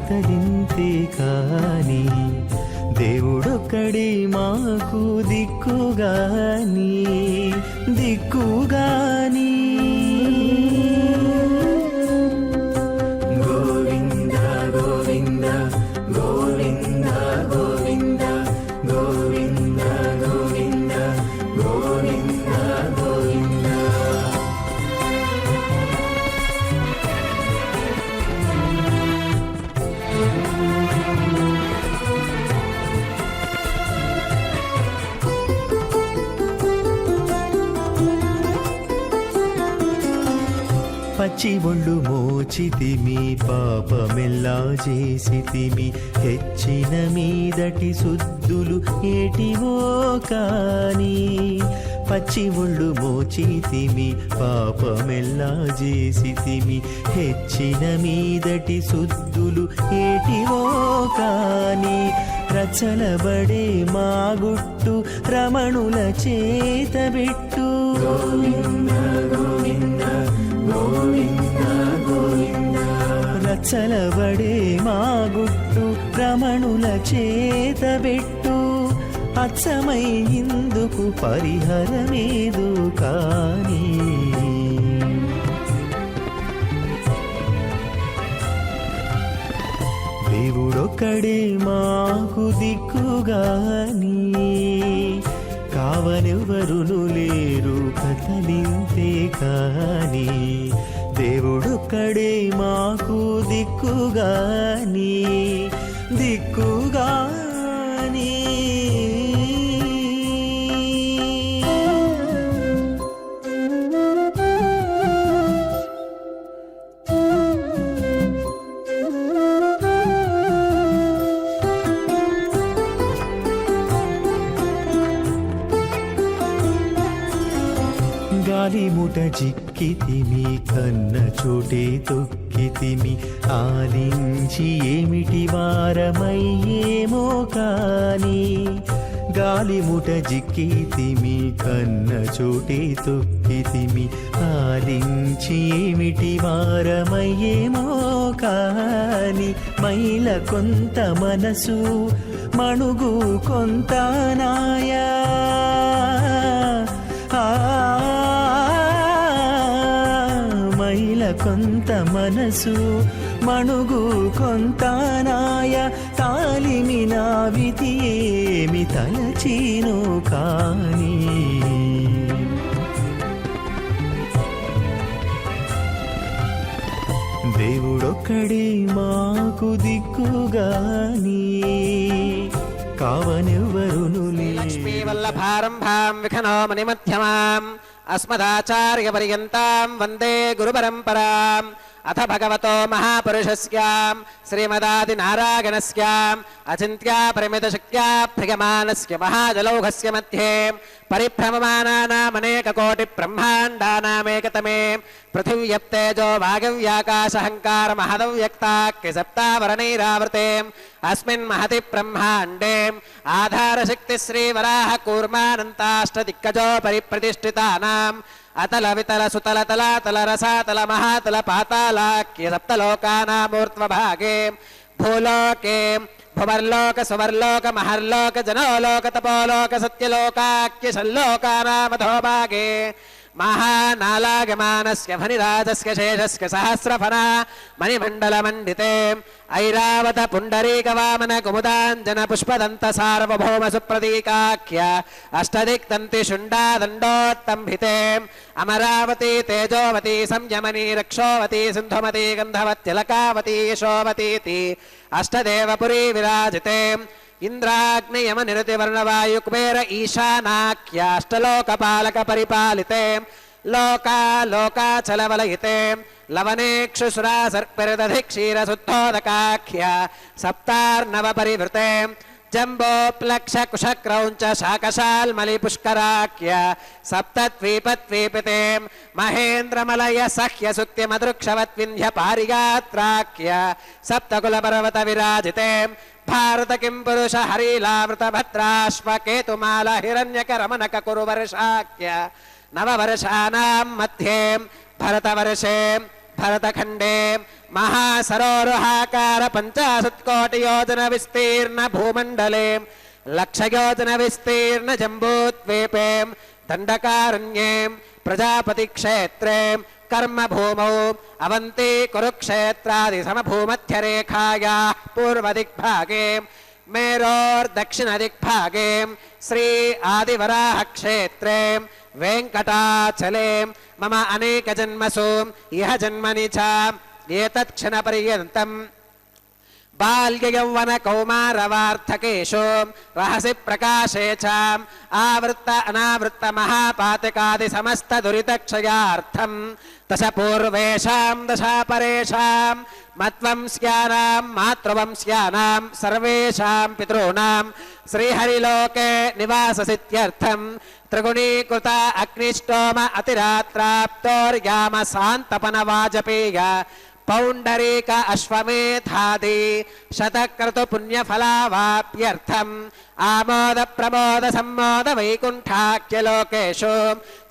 కథలింతే కాని దేవుడొక్కడే మాకు దిక్కుగాని దిక్కుగాని. గోవింద గోవింద గోవింద గోవింద గోవింద గోవింద గోవింద గోవింద. పచ్చి ఒళ్ళు మోచితిమి పాపమెల్లా చేసితిమి హెచ్చిన మీదటి శుద్ధులు ఏటివో కాని. పచ్చి ఒళ్ళు మోచితిమి పాపమెల్లా చేసితిమి హెచ్చిన మీదటి శుద్ధులు ఏటివో కాని. రచలబడే మా గుట్టు రమణుల చేతబెట్టు. గోవింద గోవింద గోవింద గోవింద. రచలబడే మా గుట్టు రమణుల చేతబెట్టు. అచ్చమై ఇందుకు పరిహరమేదు కాని. దేవుడొక్కడే మాకు దిక్కుగాని కావనెవరును లేరు కథలింతే కాని. దేవుడొక్కడే మాకు దిక్కుగాని దిక్కుగాని. గాలిముట చిక్కితిమి కన్న చోటే తొక్కితిమి ఆలించి ఏమిటి వారమయ్యేమో కాని. గాలిముట జిక్కితిమి కన్న చోటే తొక్కితిమి ఆలించి ఏమిటి వారమయ్యేమో కాని. మైల కొంత మనసు మణుగు కొంత నాయా. మైల కొంత మనసు మణుగు కొంత నాయ. తాలిమి నావితి ఏమి తలచీను కాని. దేవుడొక్కడే మాకు దిక్కుగాని కావనెవ్వరును లక్ష్మీ వల్లభారంభాం విఘ్నో మణిమధ్యమాం అస్మదాచార్య పర్యంతాం వందే గురు పరంపరాం. అథ భగవతో మహాపురుషస్యాం శ్రీమదాది నారాయణస్యాం అచింత్యా పరిమిత శక్త్యా భ్రియమానస్య మహాజలౌఘస్య మధ్యే పరిభ్రమమానానామనేక కోటి బ్రహ్మాండానామేకతమే పృథివ్యప్తేజో వాగవ్యాకాశహంకార మహదవ్యక్తాఖ్య సప్తావరణైరావృతే అస్మిన్ మహతి బ్రహ్మాండే ఆధారశక్తి శ్రీవరాహ కూర్మానంతాష్టదిక్కజో పరిప్రతిష్ఠితానాం అతల వితల సుతల తలాతల రసాతల మహాతల పాతాళాఖ్య సప్తలోకానామూర్ధ్వభాగే భూలోకే భువర్లోక సువర్లోక మహర్లోక జనోలోక తపోలోక సత్యలోకాఖ్య షల్లోకానామధోభాగే మహానాలాగమానస్య ఫణిరాజస్య శేషస్య సహస్రఫణా మణిమండలమండితే ఐరావత పుండరీకవామన కుముదాంజన పుష్పదంత సార్వభౌమ సుప్రతీకాఖ్య అష్టదిక్తంతి శుండాదండోత్తంభితే అమరావతి తేజోవతి సంయమని రక్షోవతి సింధుమతి గంధవత్తిలకావతి యశోవతీతి అష్టదేవపురీ విరాజితే ఇంద్రాగ్నియమ నిరతివర్ణవాయు కుబేర ఈశానాఖ్యాష్టలోకపాలక పరిపాలితే లోకాలోకాచలవలయితే లవనేక్షుసురా సర్పిరదధి క్షీరశుద్ధోదకాఖ్య సప్తార్ణవ పరివృతే జంబోప్లక్ష కుశక్రౌంచ శాకశాల్మలి పుష్కరాఖ్య సప్తద్వీపద్వీపితే మహేంద్రమలయ సహ్య సుక్తిమదృక్షవద్వింధ్య పారిగాత్రాఖ్య సప్తకులపర్వత విరాజితే భారత కిం పురుష హరీలావృత భద్రాశ్వకేతుమాల హిరణ్యకరమణక కురు వర్షాఖ్య నవవర్షానాం మధ్యే భరతవర్షే भरतखण्डे महासरोरुहाकार 50 कोटियोजन विस्तीर्ण भूमण्डले लक्षयोजन विस्तीर्ण जम्बूद्वीपे दण्डकारण्ये प्रजापतिक्षेत्रे कर्मभूमौ अवन्ती कुरुक्षेत्रादि समभूमध्यरेखायाः पूर्वदिग्भागे मेरोर्दक्षिणदिग्भागे श्री आदिवराहक्षेत्रे वेङ्कटाचले मम अनेकजन्मसु इह जन्मनि च एतत्क्षणपर्यन्तम् बाल्ययौवन कौमारवार्थकेषु रहसि प्रकाशे च आवृत्त अनावृत्त महापातकादि समस्त दुरितक्षयार्थं दश पूर्वेषां दशापरेषां मत्वंस्यानां मातृवंस्यानां सर्वेषां पितॄणां श्रीहरिलोके निवाससिद्ध्यर्थं त्रिगुणीकृत अग्निष्टोम अतिरात्राप्तोर्याम शान्तपनवाजपेय पौण्डरीक अश्वमेधादि शतक्रतु पुण्यफलावाप्यर्थम् आमोद प्रमोद सम्मोद वैकुण्ठाख्यलोकेषु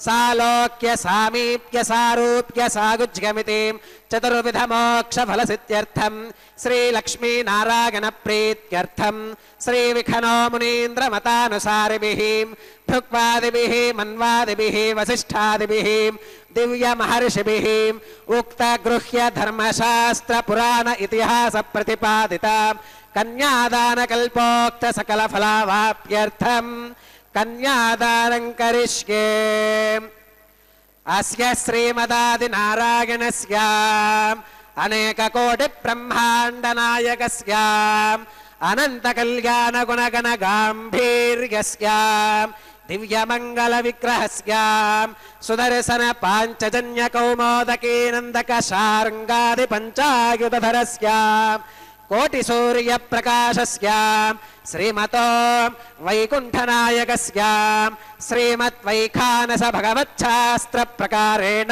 सालोक्य सामीप्य सारूप्य सागुज्यमिति चतुर्विध मोक्षफलसिद्ध्यर्थं श्रीलक्ष्मीनारायण प्रीत्यर्थं श्रीविखनो मुनीन्द्रमतानुसारिभिः भृक्वादिभिः मन्वादिभिः वसिष्ठादिभिः दिव्य महर्षिभिः उक्त गृह्य धर्मशास्त्र पुराण इतिहास प्रतिपादिता कन्यादान कल्पोक्त सकल फलावाप्यर्थं कन्यादानं करिष्ये अस्य श्रीमदादिनारायणस्य अनेक कोटि ब्रह्मांड नायकस्य अनंत कल्याण गुणगण गांभीर्यस्य दिव्यमंगल विग्रहस्य सुदर्शन पांचजन्य कौमोदकी नंदक शार्ंगादि पंचायुधरस्य कोटि सूर्य प्रकाशस्य श्रीमतो वैकुंठनायकस्य श्रीमद्वैखानस भगवच्छास्त्र प्रकारेण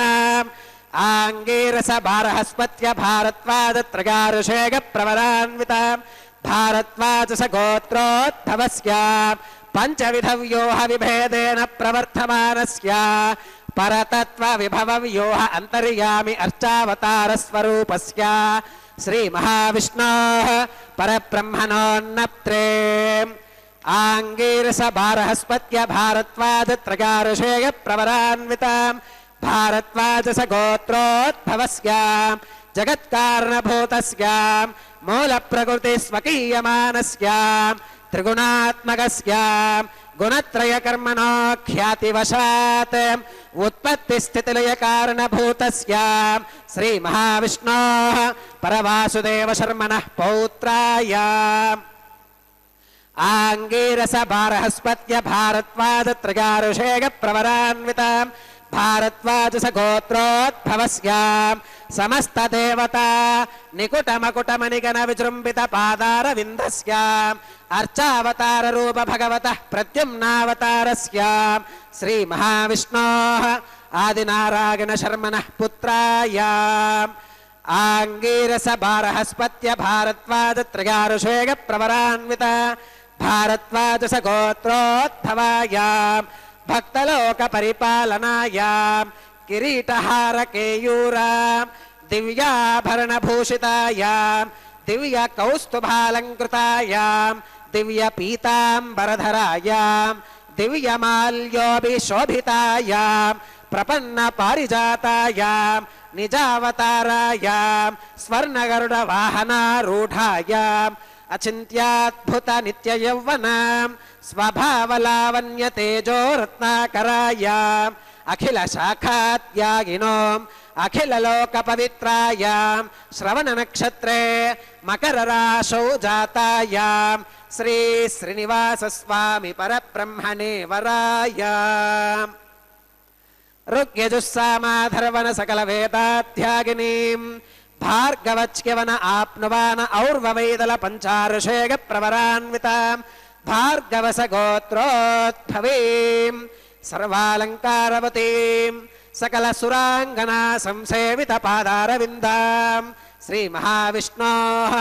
आंगीरस बारहस्पत्य भारद्वाज त्रयारुषेग प्रवरान्वित भारद्वाज स गोत्रोद्भवस्य पंचविध व्यूह विभेदेन प्रवर्तमानस्य परतत्व विभव व्यूह अंतर्यामि अर्चावतार स्वरूपस्य श्री महाविष्णोः परब्रह्मणोन्नप्त्रे आंगीरस बारहस्पत्य भारद्वाज त्रयारुषेग प्रवरान्वित भारद्वाज स गोत्रोद्भवस्य जगत्कारणभूतस्य मूल प्रकृति स्वकीयमानस्य त्रिगुणात्मकस्य गुणत्रय कर्मणो ख्यातिवशात् उत्पत्ति स्थितिलय कारणभूतस्य श्री महाविष्णोः परवासुदेव शर्मणः पौत्राय आंगीरस बारहस्पत्य भारद्वाज त्रयारुषेग प्रवरान्वित भारद्वाज स गोत्रोद्भवस्य समस्त देवता निकुट मकुट मणिगण विजृंभित पादार विंदस्य अर्चावतार रूप भगवतः प्रद्युम्नावतारस्य श्री महाविष्णोः आदिनारायण शर्मणः पुत्राय आंगीरस बारहस्पत्य भारद्वाज त्रयारुषेग प्रवरान्वित भारद्वाज स गोत्रोद्भवाय भक्तलोक परिपालनाय किरीटहार केयूरा दिव्याभरण भूषिताय दिव्य कौस्तुभालंकृताय दिव्य पीतांबरधराय दिव्य माल्योभिशोभिताय प्रपन्न पारिजाताय निजावताराय स्वर्णगरुड वाहनारूढाय अचिन्त्याद्भुत नित्य यौवन स्वभावलावण्य तेजो रत्नाकराय अखिल शाखात्यागिनो अखिल लोक पवित्राय श्रवण नक्षत्रे मकर राशौ जाताय श्री श्रीनिवास स्वामी परब्रह्मणे वराय ऋग्यजुस्सामाधर्वण सकल वेदाध्यागिनीं भार्गवच्यवन आप्नुवान और्ववैदल पंचारुषेग प्रवरान्वितां भार्गवस गोत्रोद्भवीं सर्वालंकारवतीं सकल सुरांगना संसेवित पादारविन्दां श्री महाविष्णोः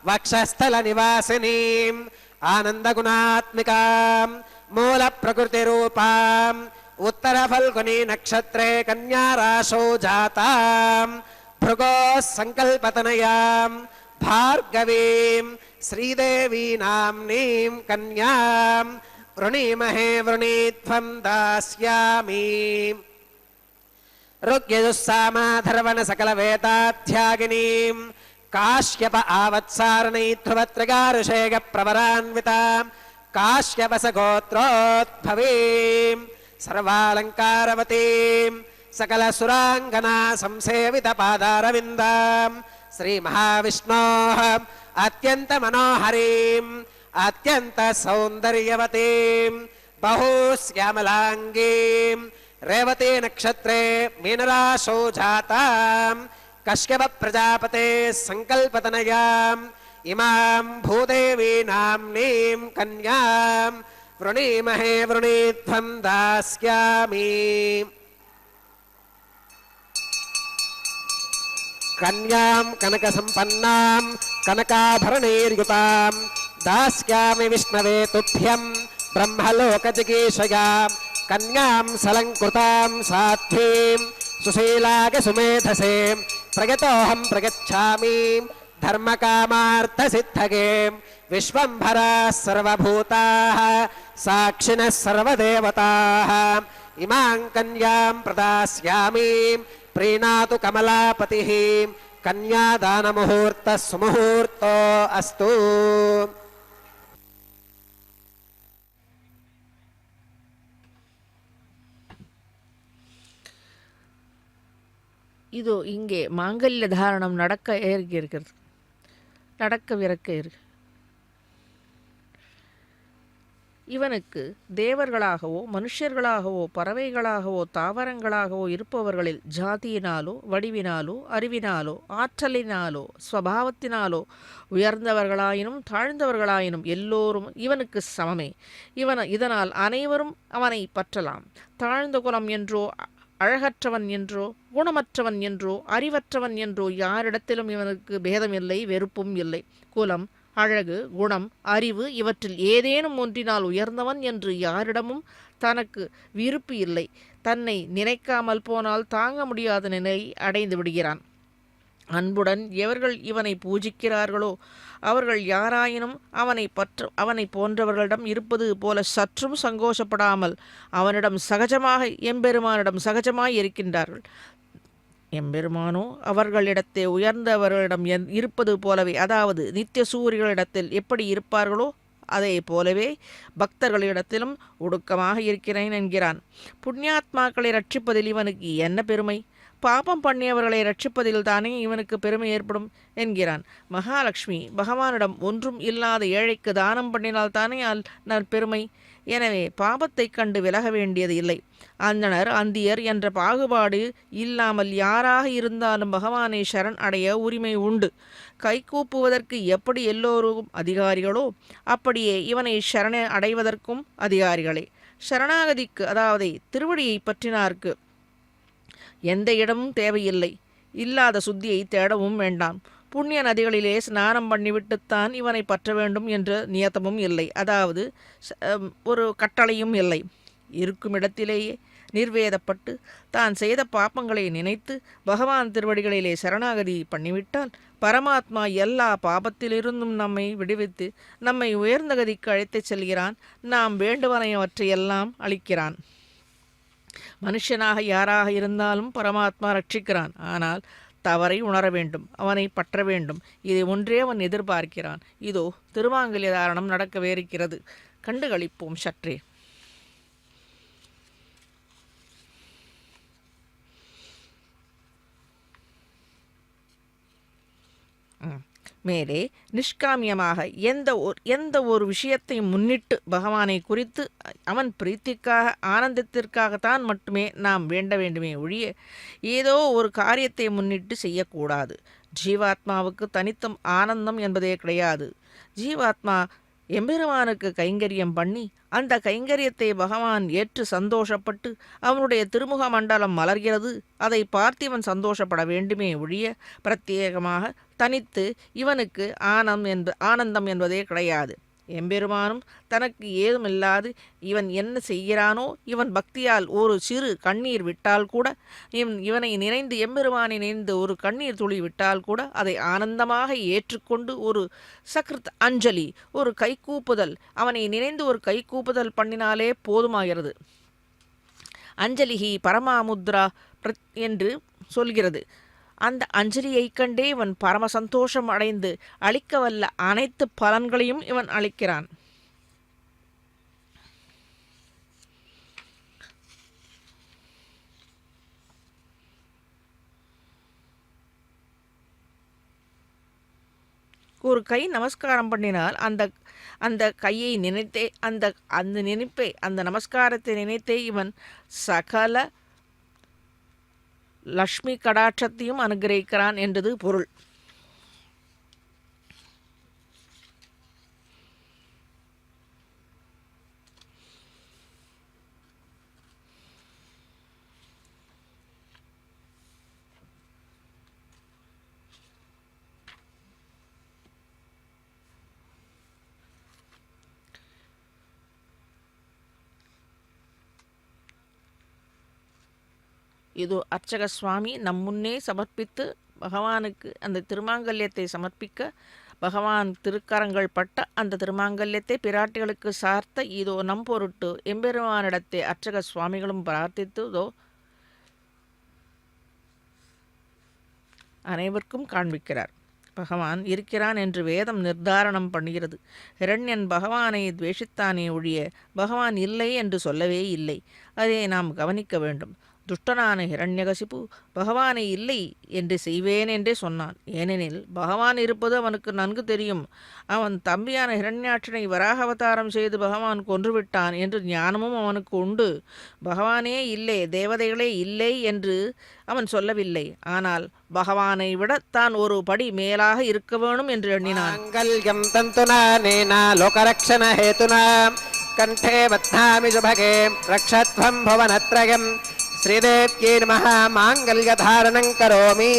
वक्षस्थल निवासिनीं आनंद गुणात्मिकां मूल प्रकृति रूपां उत्तर फल्गुनी नक्षत्रे कन्या राशौ जातां भृगोः सङ्कल्पतनयां भार्गवीं श्रीदेवी नाम्नीं कन्यां वृणीमहे वृणीध्वं दास्यामि। ऋग्यजुस्सामाधर्वणसकलवेदाध्यागिनीं काश्यप आवत्सारणैध्रुवत्रिगारुषेगप्रवरान्वितां काश्यपसगोत्रोद्भवीं सर्वालङ्कारवतीं सकलसुराङ्गना संसेवितपादारविन्दां श्रीमहाविष्णोः अत्यन्तमनोहरीम् अत्यन्तसौन्दर्यवतीं बहुश्यामलाङ्गीं रेवती नक्षत्रे मीनराशौ जातां कश्यप प्रजापते सङ्कल्पतनयाम् इमां भूदेवी नाम्नीं कन्यां वृणीमहे वृणीध्वं दास्यामि। कन्यां कनकसम्पन्नां कनकाभरणैर्युतां दास्यामि विष्णवे तुभ्यं ब्रह्मलोकजिगीषया। कन्यां सलङ्कृतां साध्वीं सुशीलागसुमेधसे प्रगतोऽहं प्रगच्छामि धर्मकामार्थसिद्धगे। विश्वम्भराः सर्वभूताः साक्षिणः सर्वदेवताः इमां कन्यां प्रदास्यामि प्रीणातु कमलापतिः। कन्यादानमुहूर्तः सुमुहूर्तो अस्तु। இதோ இங்கே மாங்கல்ய தாரணம் நடக்கவிருக்க இருக்கு. இவனுக்கு தேவர்களாகவோ மனுஷர்களாகவோ பறவைகளாகவோ தாவரங்களாகவோ இருப்பவர்களில் ஜாதியினாலோ வடிவினாலோ அறிவினாலோ ஆற்றலினாலோ ஸ்வபாவத்தினாலோ உயர்ந்தவர்களாயினும் தாழ்ந்தவர்களாயினும் எல்லோரும் இவனுக்கு சமமே. இதனால் அனைவரும் அவனை பற்றலாம். தாழ்ந்த குலம் என்றோ அழகற்றவன் என்றோ குணமற்றவன் என்றோ அறிவற்றவன் என்றோ யாரிடத்திலும் இவனுக்கு பேதமில்லை, வெறுப்பும் இல்லை. குலம், அழகு, குணம், அறிவு இவற்றில் ஏதேனும் ஒன்றினால் உயர்ந்தவன் என்று யாரிடமும் தனக்கு விருப்பு இல்லை. தன்னை நினைக்காமல் போனால் தாங்க முடியாத நிலை அடைந்து விடுகிறான். அன்புடன் எவர்கள் இவனை பூஜிக்கிறார்களோ அவர்கள் யாராயினும் அவனை போன்றவர்களிடம் இருப்பது போல சற்றும் சங்கோஷப்படாமல் அவனிடம் சகஜமாக எம்பெருமானிடம் சகஜமாய் இருக்கின்றார்கள். எம்பெருமானோ அவர்களிடத்தே உயர்ந்தவர்களிடம் இருப்பது போலவே, அதாவது நித்திய சூரியர்களிடத்தில் எப்படி இருப்பார்களோ அதே போலவே பக்தர்களிடத்திலும் ஒடுக்கமாக இருக்கிறேன் என்கிறான். புண்ணியாத்மாக்களை ரட்சிப்பதில் இவனுக்கு என்ன பெருமை? பாபம் பண்ணியவர்களை ரட்சிப்பதில் தானே இவனுக்கு பெருமை ஏற்படும் என்கிறான். மகாலட்சுமி பகவானிடம் ஒன்றும் இல்லாத ஏழைக்கு தானம் பண்ணினால் தானே பெருமை. எனவே பாபத்தை கண்டு விலக வேண்டியது இல்லை. அந்தணர் அந்தியர் என்ற பாகுபாடு இல்லாமல் யாராக இருந்தாலும் பகவானை சரண் அடைய உரிமை உண்டு. கைகூப்புவதற்கு எப்படி எல்லோரும் அதிகாரிகளோ அப்படியே இவனை சரண அடைவதற்கும் அதிகாரிகளே. சரணாகதிக்கு, அதாவது திருவடியை பற்றினார்க்கு எந்த இடமும் தேவையில்லை. இல்லாத சுத்தியை தேடவும் வேண்டாம். புண்ணிய நதிகளிலே ஸ்நானம் பண்ணிவிட்டுத்தான் இவனை பற்ற வேண்டும் என்ற நியத்தமும் இல்லை, அதாவது ஒரு கட்டளையும் இல்லை. இருக்கும் இடத்திலேயே நிர்வேதப்பட்டு தான் செய்த பாப்பங்களை நினைத்து பகவான் திருவடிகளிலே சரணாகதி பண்ணிவிட்டால் பரமாத்மா எல்லா பாபத்திலிருந்தும் நம்மை விடுவித்து நம்மை உயர்ந்த கதிக்கு அழைத்துச் செல்கிறான். நாம் வேண்டுவனையவற்றையெல்லாம் அளிக்கிறான். மனுஷனாக யாராக இருந்தாலும் பரமாத்மா ரட்சிக்கிறான். ஆனால் தவறை உணர வேண்டும், அவனை பற்ற வேண்டும். இதை ஒன்றே அவன் எதிர்பார்க்கிறான். இதோ திருமாங்கல்ய தாரணம் நடக்கவிருக்கிறது. கண்டுகளிப்போம் சற்றே. மேலே நிஷ்காமியமாக எந்த ஒரு விஷயத்தை முன்னிட்டு பகவானை குறித்து அவன் பிரீத்திக்காக ஆனந்தத்திற்காகத்தான் மட்டுமே நாம் வேண்ட வேண்டுமே ஒழிய ஏதோ ஒரு காரியத்தை முன்னிட்டு செய்யக்கூடாது. ஜீவாத்மாவுக்கு தனித்தும் ஆனந்தம் என்பதே கிடையாது. ஜீவாத்மா எம்பெருமானுக்கு கைங்கரியம் பண்ணி அந்த கைங்கரியத்தை பகவான் ஏற்று சந்தோஷப்பட்டு அவனுடைய திருமுக மண்டலம் மலர்கிறது. அதை பார்த்திவன் சந்தோஷப்பட வேண்டுமே ஒழிய பிரத்யேகமாக தனித்து இவனுக்கு ஆனந்தம் என்பதே கிடையாது. எம்பெருமானும் தனக்கு ஏதுமில்லாது இவன் என்ன செய்கிறானோ, இவன் பக்தியால் ஒரு சிறு கண்ணீர் விட்டால் கூட, இவனை நினைந்து எம்பெருமானை நினைந்து ஒரு கண்ணீர் துளி விட்டால் கூட அதை ஆனந்தமாக ஏற்றுக்கொண்டு ஒரு சக்ருத் அஞ்சலி, ஒரு கைகூப்புதல், அவனை நினைந்து ஒரு கைகூப்புதல் பண்ணினாலே போதுமாகிறது. அஞ்சலிஹி பரமாமுத்ரா என்று சொல்கிறது. அந்த அஞ்சலியைக் கண்டே இவன் பரம சந்தோஷம் அடைந்து அளிக்க வல்ல அனைத்து பலன்களையும் இவன் அளிக்கிறான். ஒரு கை நமஸ்காரம் பண்ணினால் அந்த கையை நினைத்தே அந்த நினைப்பை அந்த நமஸ்காரத்தை நினைத்தே இவன் சகல லக்ஷ்மி கடாட்சத்தையும் அனுகிரகிக்கிறான் என்றது பொருள். இது அர்ச்சக சுவாமி நம் முன்னே சமர்ப்பித்து பகவானுக்கு அந்த திருமாங்கல்யத்தை சமர்ப்பிக்க, பகவான் திருக்கரங்கள் பட்ட அந்த திருமாங்கல்யத்தை பிராட்டிகளுக்கு சார்த்த இதோ நம் பொருட்டு எம்பெருமானிடத்தை அர்ச்சக சுவாமிகளும் பிரார்த்தித்து அனைவருக்கும் காண்பிக்கிறார். பகவான் இருக்கிறான் என்று வேதம் நிர்தாரணம் பண்ணுகிறது. ஹிரண்யன் பகவானை துவேஷித்தானே ஒழிய பகவான் இல்லை என்று சொல்லவே இல்லை. அதை நாம் கவனிக்க வேண்டும். துஷ்டனான ஹிரண்யகசிபு பகவானை இல்லை என்று செய்வேன் என்றே சொன்னான். ஏனெனில் பகவான் இருப்பது அவனுக்கு நன்கு தெரியும். அவன் தம்பியான ஹிரண்யாட்சனை வராக அவதாரம் செய்து பகவான் கொன்றுவிட்டான் என்று ஞானமும் அவனுக்கு உண்டு. பகவானே இல்லை, தேவதைகளே இல்லை என்று அவன் சொல்லவில்லை. ஆனால் பகவானை விட தான் ஒரு படி மேலாக இருக்க வேணும் என்று எண்ணினான். கண்டே பத்னாமி சுபகே ரக்ஷத்வம் புவனத்ரயம் ஸ்ரீதேவ்யை நமः மாங்கல்யதாரணம் கரோமி.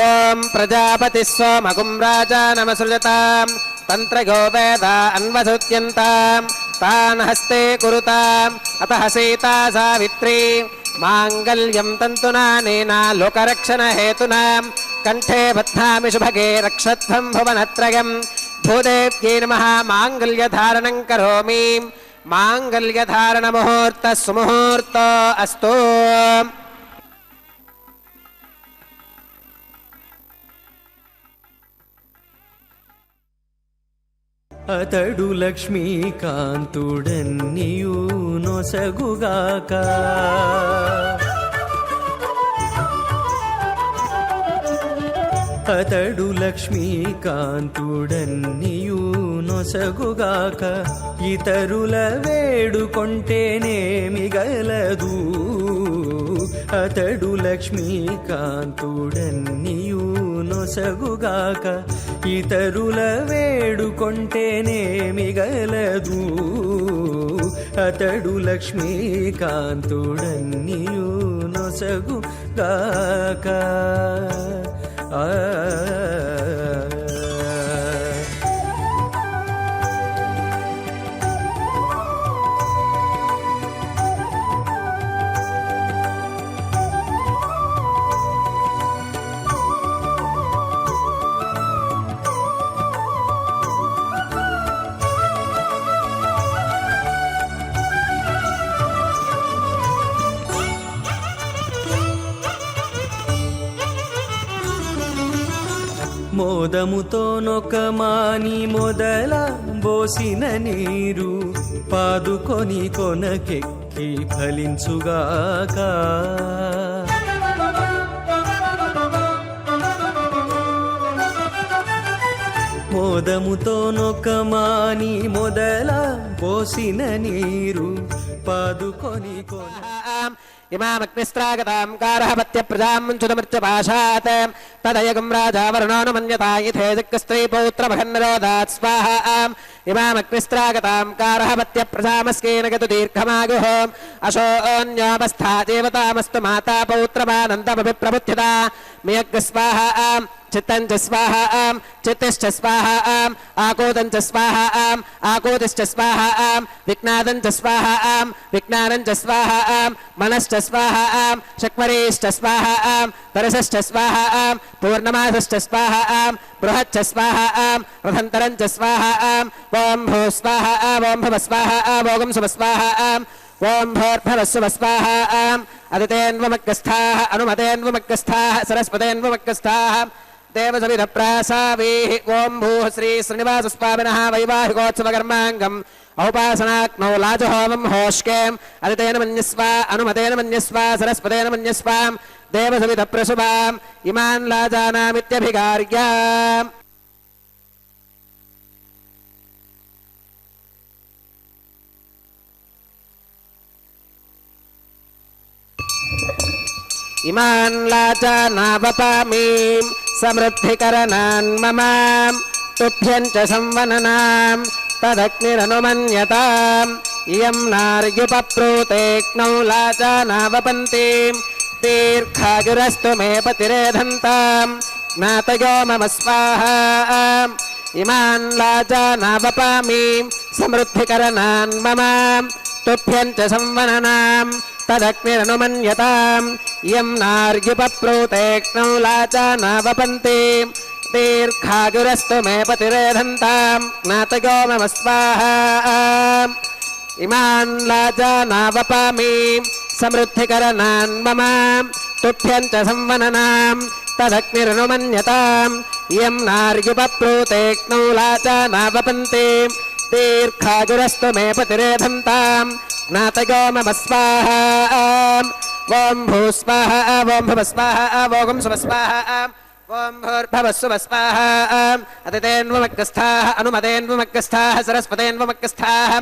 ஓம் பிரஜாபதி சோமகும் ராஜா நமசுஜதாம் தந்திரகோ வேதா அன்வசுத்யந்தாம் तान् हस्ते कुरुताम् अतः सीता सावित्री माङ्गल्यं तन्तुना नेना लोकरक्षणहेतुनां कण्ठे बध्नामि शुभगे रक्षध्वं भुवनत्रयं भूदेव्यै नमः माङ्गल्यधारणं करोमि. माङ्गल्यधारणमुहूर्तः सुमुहूर्तो अस्तु. అతడు లక్ష్మీకాంతుడన్నియు నొసగుగాక అతడు లక్ష్మీకాంతుడన్నియు నొసగుగాక ఇతరుల వేడుకొంటేనేమిగలదు అతడు లక్ష్మీకాంతుడన్నియు నొసగుగాక ఇతరుల వేడుకొంటేనేమిగలదు అతడు లక్ష్మీకాంతుడన్నియు నొసగుగాక. మోదముతో నొకమాని మొదల బోసిన నీరు పాదుకొని కొనకెక్కి ఫలించుగాక మోదముతో నొకమాని మొదల బోసిన నీరు పాదుకొని కొన ఇమామగ్నిస్త్రాగతాం కారహపత్య ప్రజాం చుదమృత్యపాశాత్ తదయగం రాజా వరుణో న మన్యతా యథేదిక్స్త్రీ పౌత్రమహన్నిరోధాత్ స్వాహా. इमामग्निस्त्रागतां कारहवत्य प्रजामस्केन गतु दीर्घमायुः अशोऽन्योपस्था देवतामस्तु माता पौत्रमानन्दमभिप्रबुध्यता मेऽग्नि स्वाहा चित्तञ्च स्वाहा चित्तिश्च स्वाहा आकोदञ्च स्वाहा आकोदिश्च स्वाहा विज्ञादञ्च स्वाहा विज्ञानञ्च स्वाहा मनश्च स्वाहा शक्वरेश्च स्वाहा तरसश्च स्वाहा पूर्णमासश्च स्वाहा बृहच्च स्वाहा रथन्तरञ्च स्वाहा ॐ भू स्वाहा ॐ भव स्वाहा भोगं सुभ स्वाहा ॐ भोर्भवस्सुभ स्वाहा अदितेन्वमग्रस्थाः अनुमतेन्वमग्रस्थाः सरस्वतेन्वमग्रस्थाः देवसविधप्रासावीः ॐ भूः श्री श्रीनिवासस्वामिनः वैवाहिकोत्सवकर्माङ्गम् औपासनाग्नौ लाजहोमं होष्केम् अदितेन मन्यस्व अनुमतेन मन्यस्व सरस्वतेन मन्यस्वां देवसविधप्रसुभाम् इमान् लाजानामित्यभिकार्य इमान् लाजानावपामीं समृद्धिकरणान् मम तुभ्यञ्च संवननां तदग्निरनुमन्यताम् इयं नार्युपप्रोतेक्नौ लाजानावपन्तीं दीर्घायुरस्तु मे पतिरेधन्तां ज्ञातयो मम स्वाहा इमान् लाजानावपामीं समृद्धिकरणान् मम तुभ्यञ्च संवननां तदग्निरनुमन्यताम् इयं नार्युपप्रोतेक्नौ लाजानावपन्तीं दीर्घायुरस्तु मे पतिरेधन्तां ज्ञातयो मम स्वाहा इमान् लाजानावपामीं समृद्धिकरणान् मम तुभ्यञ्च संवननां तदग्निरनुमन्यताम् इयं नार्युपप्रोतेक्नौ लाजानावपन्तीं दीर्घायुरस्तु मे पतिरेधन्तां ज्ञातयो मम स्वाहा ॐ भू स्वाहा ॐ भव स्वाहा भोगं सुभ स्वाहा ॐ भूर्भवस्सुभ स्वाहा अदितेन्वमग्रस्थाः अनुमतेन्वमग्रस्थाः सरस्वतेन्वमग्रस्थाः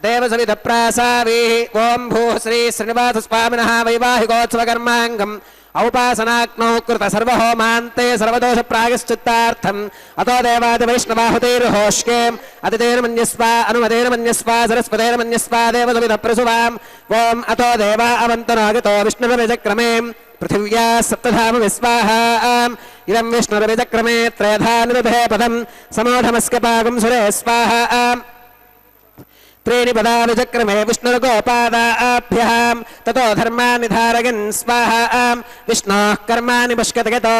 देवसविधप्रासावीः ॐ भूः श्री श्रीनिवासस्वामिनः वैवाहिकोत्सवकर्माङ्गम् औपासनाग्नौ कृत सर्वहोमान्ते सर्वदोषप्रायश्चित्तार्थम् अतो देवादिवैष्णवाहुतेर्होष्केम् अदितेन मन्यस्व अनुमतेन मन्यस्व सरस्वतेन मन्यस्व देवसविधप्रसुवाम् ॐ अतो देवा अवन्तनागतो विष्णुरविचक्रमे पृथिव्या सप्तधाम विस्वाहा इदं विष्णुरविचक्रमे त्रयधानिविभे पदम् समोढमस्कपागं सुरे स्वाहा त्रीणि पदा विचक्रमे विष्णुर्गोपादाभ्यां ततो धर्माणि धारयन् स्वाहा विष्णोः कर्माणि पश्यतगतो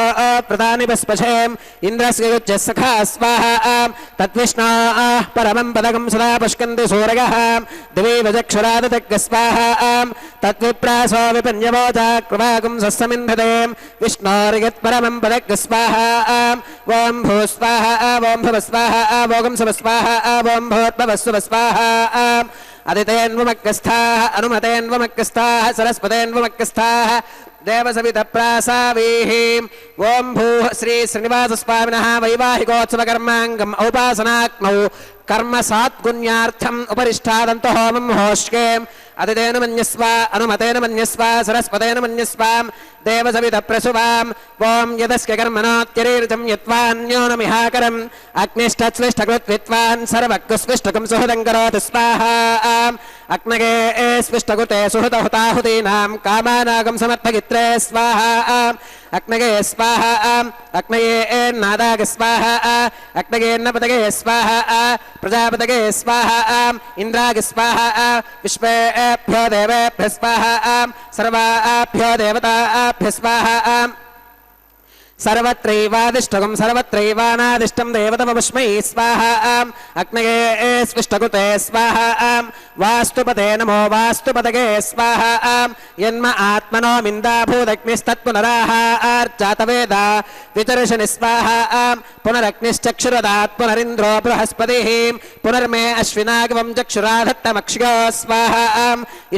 प्रदानि पस्पशेम् इन्द्रस्य युज्यः सखा स्वाहा तद्विष्णोः परमं पदकं सदा पश्यन्ति सूरयः दिवि विचक्षुरादतज्ञ स्वाहा तद्विप्रासो विपन्यवोचा कृपागुं सस्समिन्धते विष्णोर्यत्परमं पदज्ञ स्वाहा ॐ भू स्वाहा ॐ भव स्वाहा भोगं सुभ स्वाहा ॐ भूर्भवस्सुभ स्वाहा अदितेन्वमग्रस्थाः अनुमतेन्वमग्रस्थाः सरस्वतेन्वमग्रस्थाः देवसविधप्रासावीः ॐ भूः श्री श्रीनिवासस्वामिनः वैवाहिकोत्सवकर्माङ्गम् औपासनाग्नौ कर्म सात्गुण्यार्थम् उपरिष्ठादन्तो होमं होष्केम् अदितेन मन्यस्व अनुमतेन मन्यस्व सरस्वतेन मन्यस्वां देवसविधप्रसुवाम् ॐ यदस्य कर्मणोत्यरीर्जं यत्वान्योनमिहाकरम् अग्निष्ठस्विष्ठकृत्वित्वान् सर्वज्ञस्विष्टकं सुहृदं करोति स्वाहा अग्नगे स्विष्टकृते सुहृदहुताहुतीनां कामानागं समर्थगित्रे स्वाहा अग्नगे स्वाहा अग्नये नादाग स्वाहा अग्नगेन्नपतगे स्वाहा प्रजापतगे स्वाहा इन्द्राग स्वाहा विश्वेभ्यो देवेभ्यः स्वाहा सर्वाभ्यो देवताभ्यः स्वाहा सर्वत्रैवादिष्टकं सर्वत्रैवानादिष्टं देवतमस्मै स्वाहा अग्नये स्विष्टकृते स्वाहा वास्तुपते नमो वास्तुपतगे स्वाहा यन्म आत्मनो मिन्दाभूदग्निस्तत्पुनराहार्चातवेद वितर्षणि स्वाहा पुनरग्निश्चक्षुरदात् पुनरिन्द्रो बृहस्पतिः पुनर्मे अश्विनागमं चक्षुराधत्तमक्ष्यो स्वाहा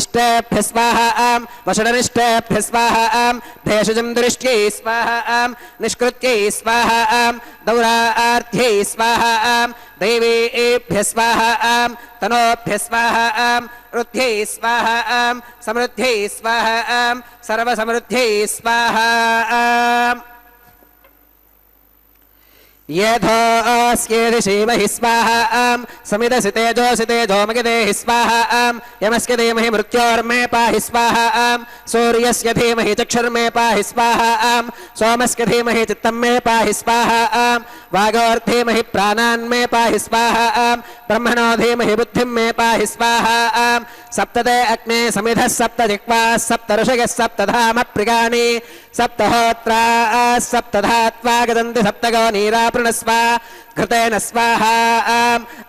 इष्टेभ्यः स्वाहा वषडनिष्टेभ्यः स्वाहा भेषजं दृष्ट्यै स्वाहा निष्कृत्यै स्वाहा दौरार्थ्यै स्वाहा दैवेभ्यः स्वाहा तनोभ्यः स्वाहा रुद्ध्यै स्वाहा समृद्ध्यै स्वाहा सर्वसमृद्ध्यै स्वाहा येधोऽस्येदि श्रीमहि स्वाहा समिदसि तेजोऽसि तेजोमगिदेहि स्वाहा यमस्य धीमहि मृत्योर्मे पाहि स्वाहा सूर्यस्य धीमहि चक्षुर्मे पाहि स्वाहा सोमस्य धीमहि चित्तं मे पाहि स्वाहा वागोर्धीमहि प्राणान् मे पाहि स्वाहा ब्रह्मणो धीमहि बुद्धिं मे पाहि स्वाहा सप्तदे अग्ने समिधः सप्त जिह्वाः सप्त ऋषयः सप्तधाम प्रियाणि सप्तहोत्राः सप्तधात्वा गदन्ति सप्तगो नीरापृणस्व घृतेन स्वाहा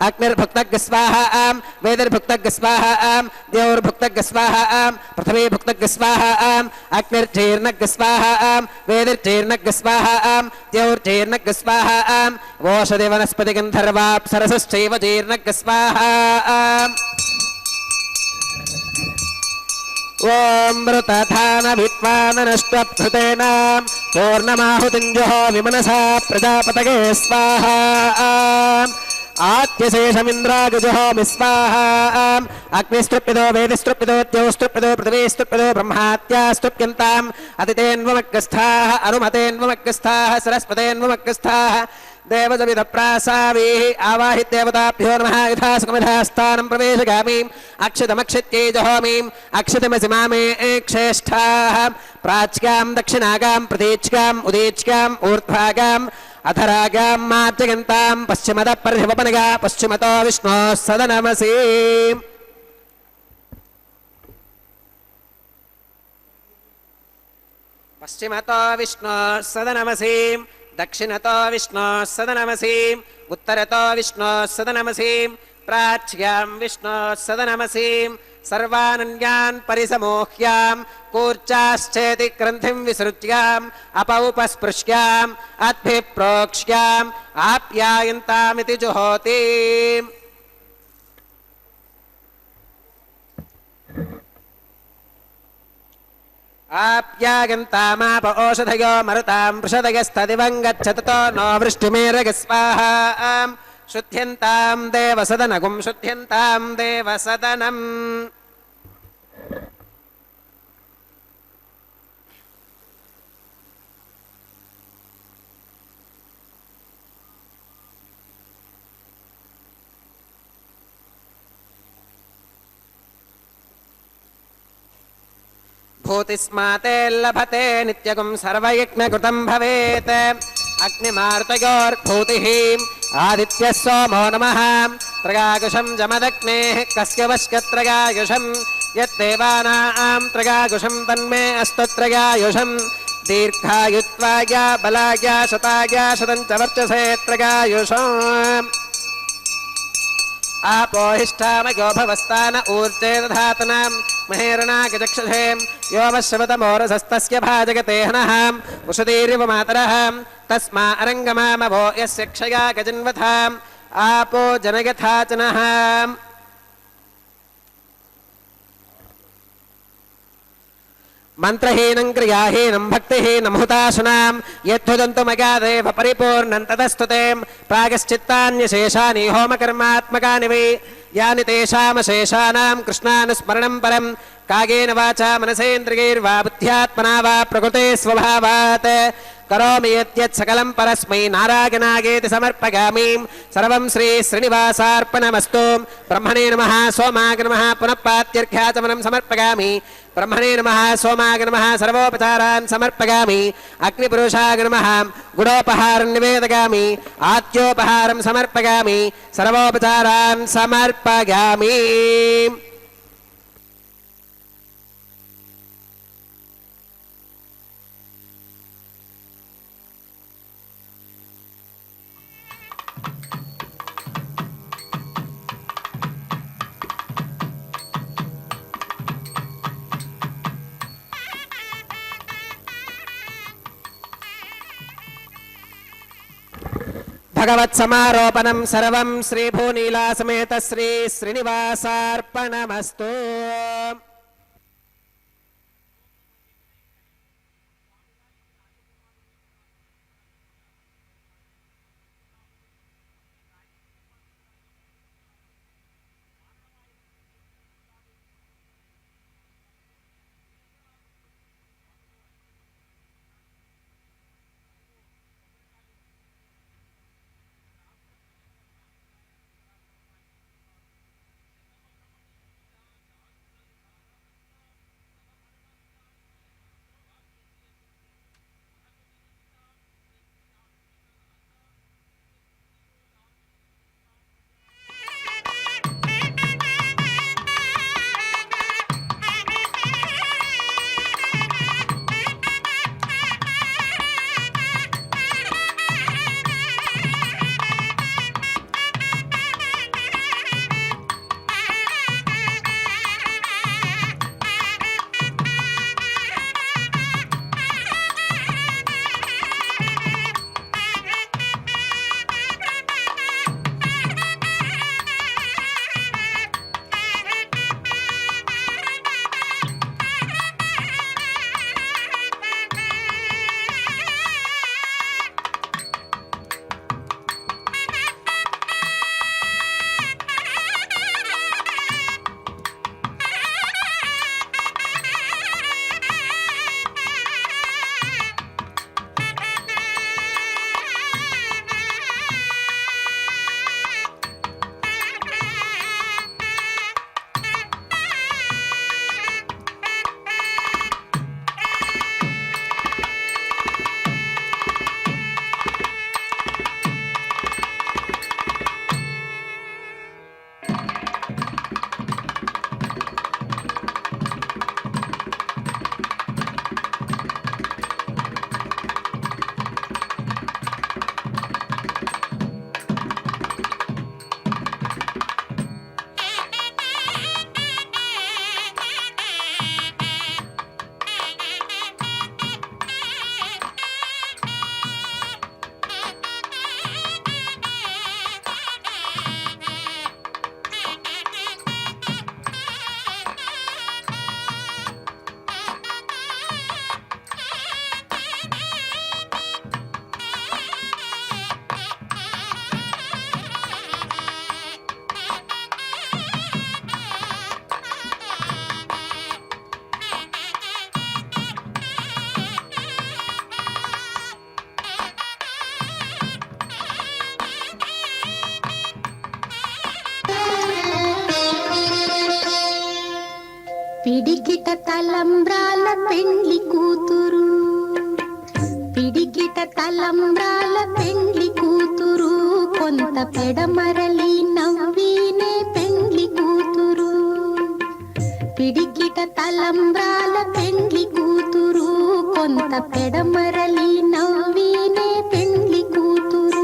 अग्निर्भुक्तग् स्वाहा वेदिर्भुक्तग् स्वाहा द्यौर्भुक्तग् स्वाहा पृथिवीभुक्तग् स्वाहा अग्निर्जीर्णग् स्वाहा वेदिर्जीर्णग् स्वाहा द्यौर्जीर्णग् स्वाहा ओषधि वनस्पतिगन्धर्वाप्सरसश्चैव जीर्णग् स्वाहा ॐ मृतधान विद्वाननष्ट्वभृतेन पूर्णमाहुतिञ्जो विमनसा प्रजापतये स्वाहा आद्यशेषमिन्द्रागजुहोमि स्वाहा अग्निस्तृप्यतो वेदिस्तृप्यतो द्यौस्तृप्यतो पृथिवीस्तृप्यतो ब्रह्मात्यास्तृप्यन्ताम् अतितेन्वमग्रस्थाः अनुमतेन्वमग्रस्थाः सरस्वतेन्वमग्रस्थाः देवदविदप्रासावीः आवाहि देवताभ्यो नमः यथा सुखमिधास्थानं प्रवेशगामीम् अक्षतमक्षित्यै जहोमीम् अक्षतमसि मामे श्रेष्ठाः प्राच्यां दक्षिणागां प्रतीच्याम् उदीच्याम् ऊर्ध्वागाम् अधरागां मार्जयन्तां पश्चिमतः परिधिवपनगा पश्चिमतो विष्णोः सदनमसि पश्चिमतो विष्णोः सदनमसि दक्षिणतो विष्णोः सदनमसि उत्तरतो विष्णोः सदनमसि प्राच्यां विष्णोः सदनमसि सर्वानन्यान् परिसमोह्यां कूर्चाश्चेति ग्रन्थिं विसृज्याम् अपौपस्पृश्याम् अद्भिप्रोक्ष्याम् आप्यायन्तामिति जुहोति आप्यागन्तामाप ओषधयो मरुतां वृषदयस्तदिवं गच्छततो नो वृष्टिमेरग स्वाहा शुद्ध्यन्तां देवसदनगुं शुद्ध्यन्तां देवसदनम् भूतिस्माते लभते नित्यगुं सर्वयज्ञकृतं भवेत् अग्निमारुतयोर्भूतिः आदित्यः सोमो नमः त्रयायुषं जमदग्नेः कस्य वश्यत्रयायुषं यद्देवानां त्रयायुषं तन्मे अस्तु त्रयायुषं दीर्घायुत्वाय बलाय शताय शतं च वर्चसे त्रयायुषम् आपोहिष्ठामयो भवस्तान ऊर्जे दधातनां महेरणागचक्षुषे यो वश्रवतमोरसस्तस्य भाजगते हनः उषदीरिव मातरः तस्मा अरङ्गमामवो यस्य क्षया गजन्वथाम् आपो जनयथाचनः मंत्रहीनं क्रियाहीनं भक्तिहीनं हुताशनां यद्धुदन्तु मगादेव परिपूर्णं तदस्तुते प्रागश्चित्तान्यशेषानि होमकर्मात्मकानि वै यानि तेषामशेषाणां कृष्णानुस्मरणं परं कायेन वाचा मनसेन्द्रियैर्वा बुद्ध्यात्मना वा प्रकृते स्वभावात् करोमि यद्यत् सकलं परस्मै नारायणायेति समर्पयामि सर्वं श्री श्रीनिवासार्पणमस्तु ब्रह्मणे नमः सोमाय नमः पुनः पात्यर्घ्याचमनं समर्पयामि ब्रह्मणे नमः सोमाय नमः सर्वोपचारान् समर्पयामि अग्निपुरुषाय नमः गुडोपहारं निवेदयामि आद्योपहारं समर्पयामि सर्वोपचारान् समर्पयामि भगवत्समारोपणं सर्वं श्रीभूनीला समेत श्री श्रीनिवासार्पणमस्तु। పిడికిట తలంబ్రాల పెండ్లి కూతురు, పిడికిట తలంబ్రాల పెండ్లి కూతురు, కొంత పెడమరలి నవ్వినే పెండ్లి కూతురు. పిడికిట తలంబ్రాల పెండ్లి కూతురు, కొంత పెడమరలి నవ్వినే పెండ్లి కూతురు.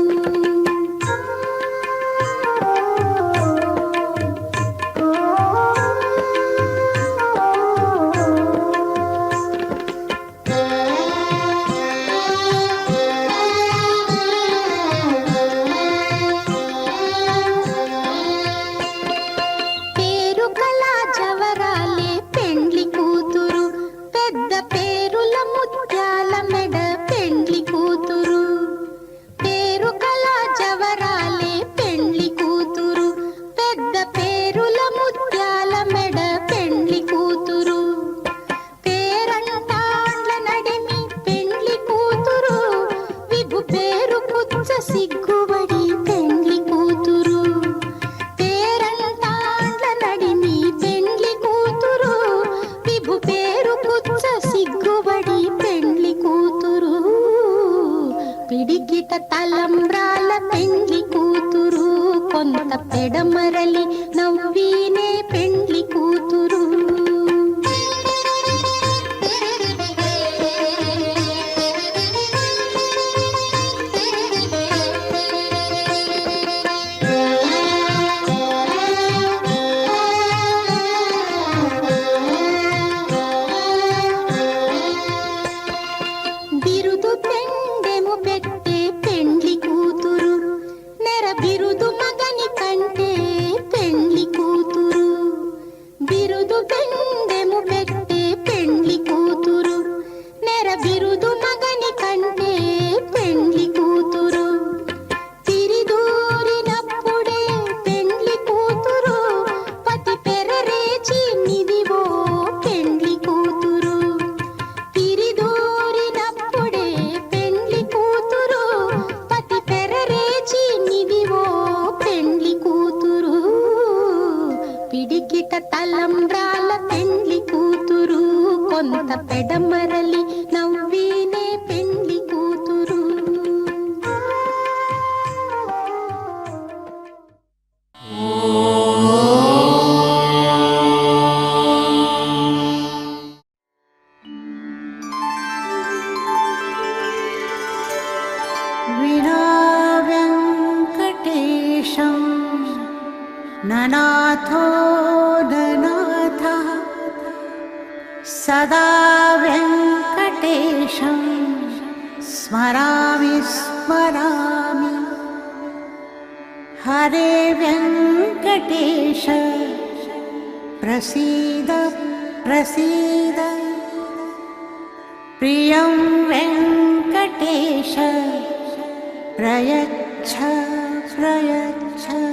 సిగ్గుబడి పెండ్లి కూతురు, పేరంటాండ్ల నడిమి పెండ్లి కూతురు, విభు పేరు పుచ్చ సిగ్గుబడి పెండ్లి కూతురు. పిడికిట తలంబ్రాల పెండ్లి కూతురు, కొంత పెడమరలి నవ్వినే పెండ్లి కూతురు. బిరుదు పెండెము పెట్టే పెండ్లి కూతురు, నెర బిరుదు మగని కంటే పెండ్లి కూతురు. బిరుదు పెండెము పెట్టే పెండ్లి కూతురు, నెర బిరుదు మగని కంటే పెండ్లి కూతురు. తిరిదూరినప్పుడే పెండ్లి కూతురు, పతి పెరరేచి నిదివో పెండ్లి కూతురు. తిరిదూరినప్పుడే పెండ్లి కూతురు, పతి పెరరేచి నిదివో పెండ్లి కూతురు. పిడికిట తలంబ్రాల పెండ్లి కూతురు, కొంత పెడమరలి నవ్వినే పెండ్లి కూతురు. विना वेङ्कटेशं ननाथो ननाथः, सदा वेङ्कटेशं स्मरामि स्मरामि. हरे वेङ्कटेश प्रसीद प्रसीद, प्रियं वेङ्कटेश प्रयच्छ प्रयच्छ.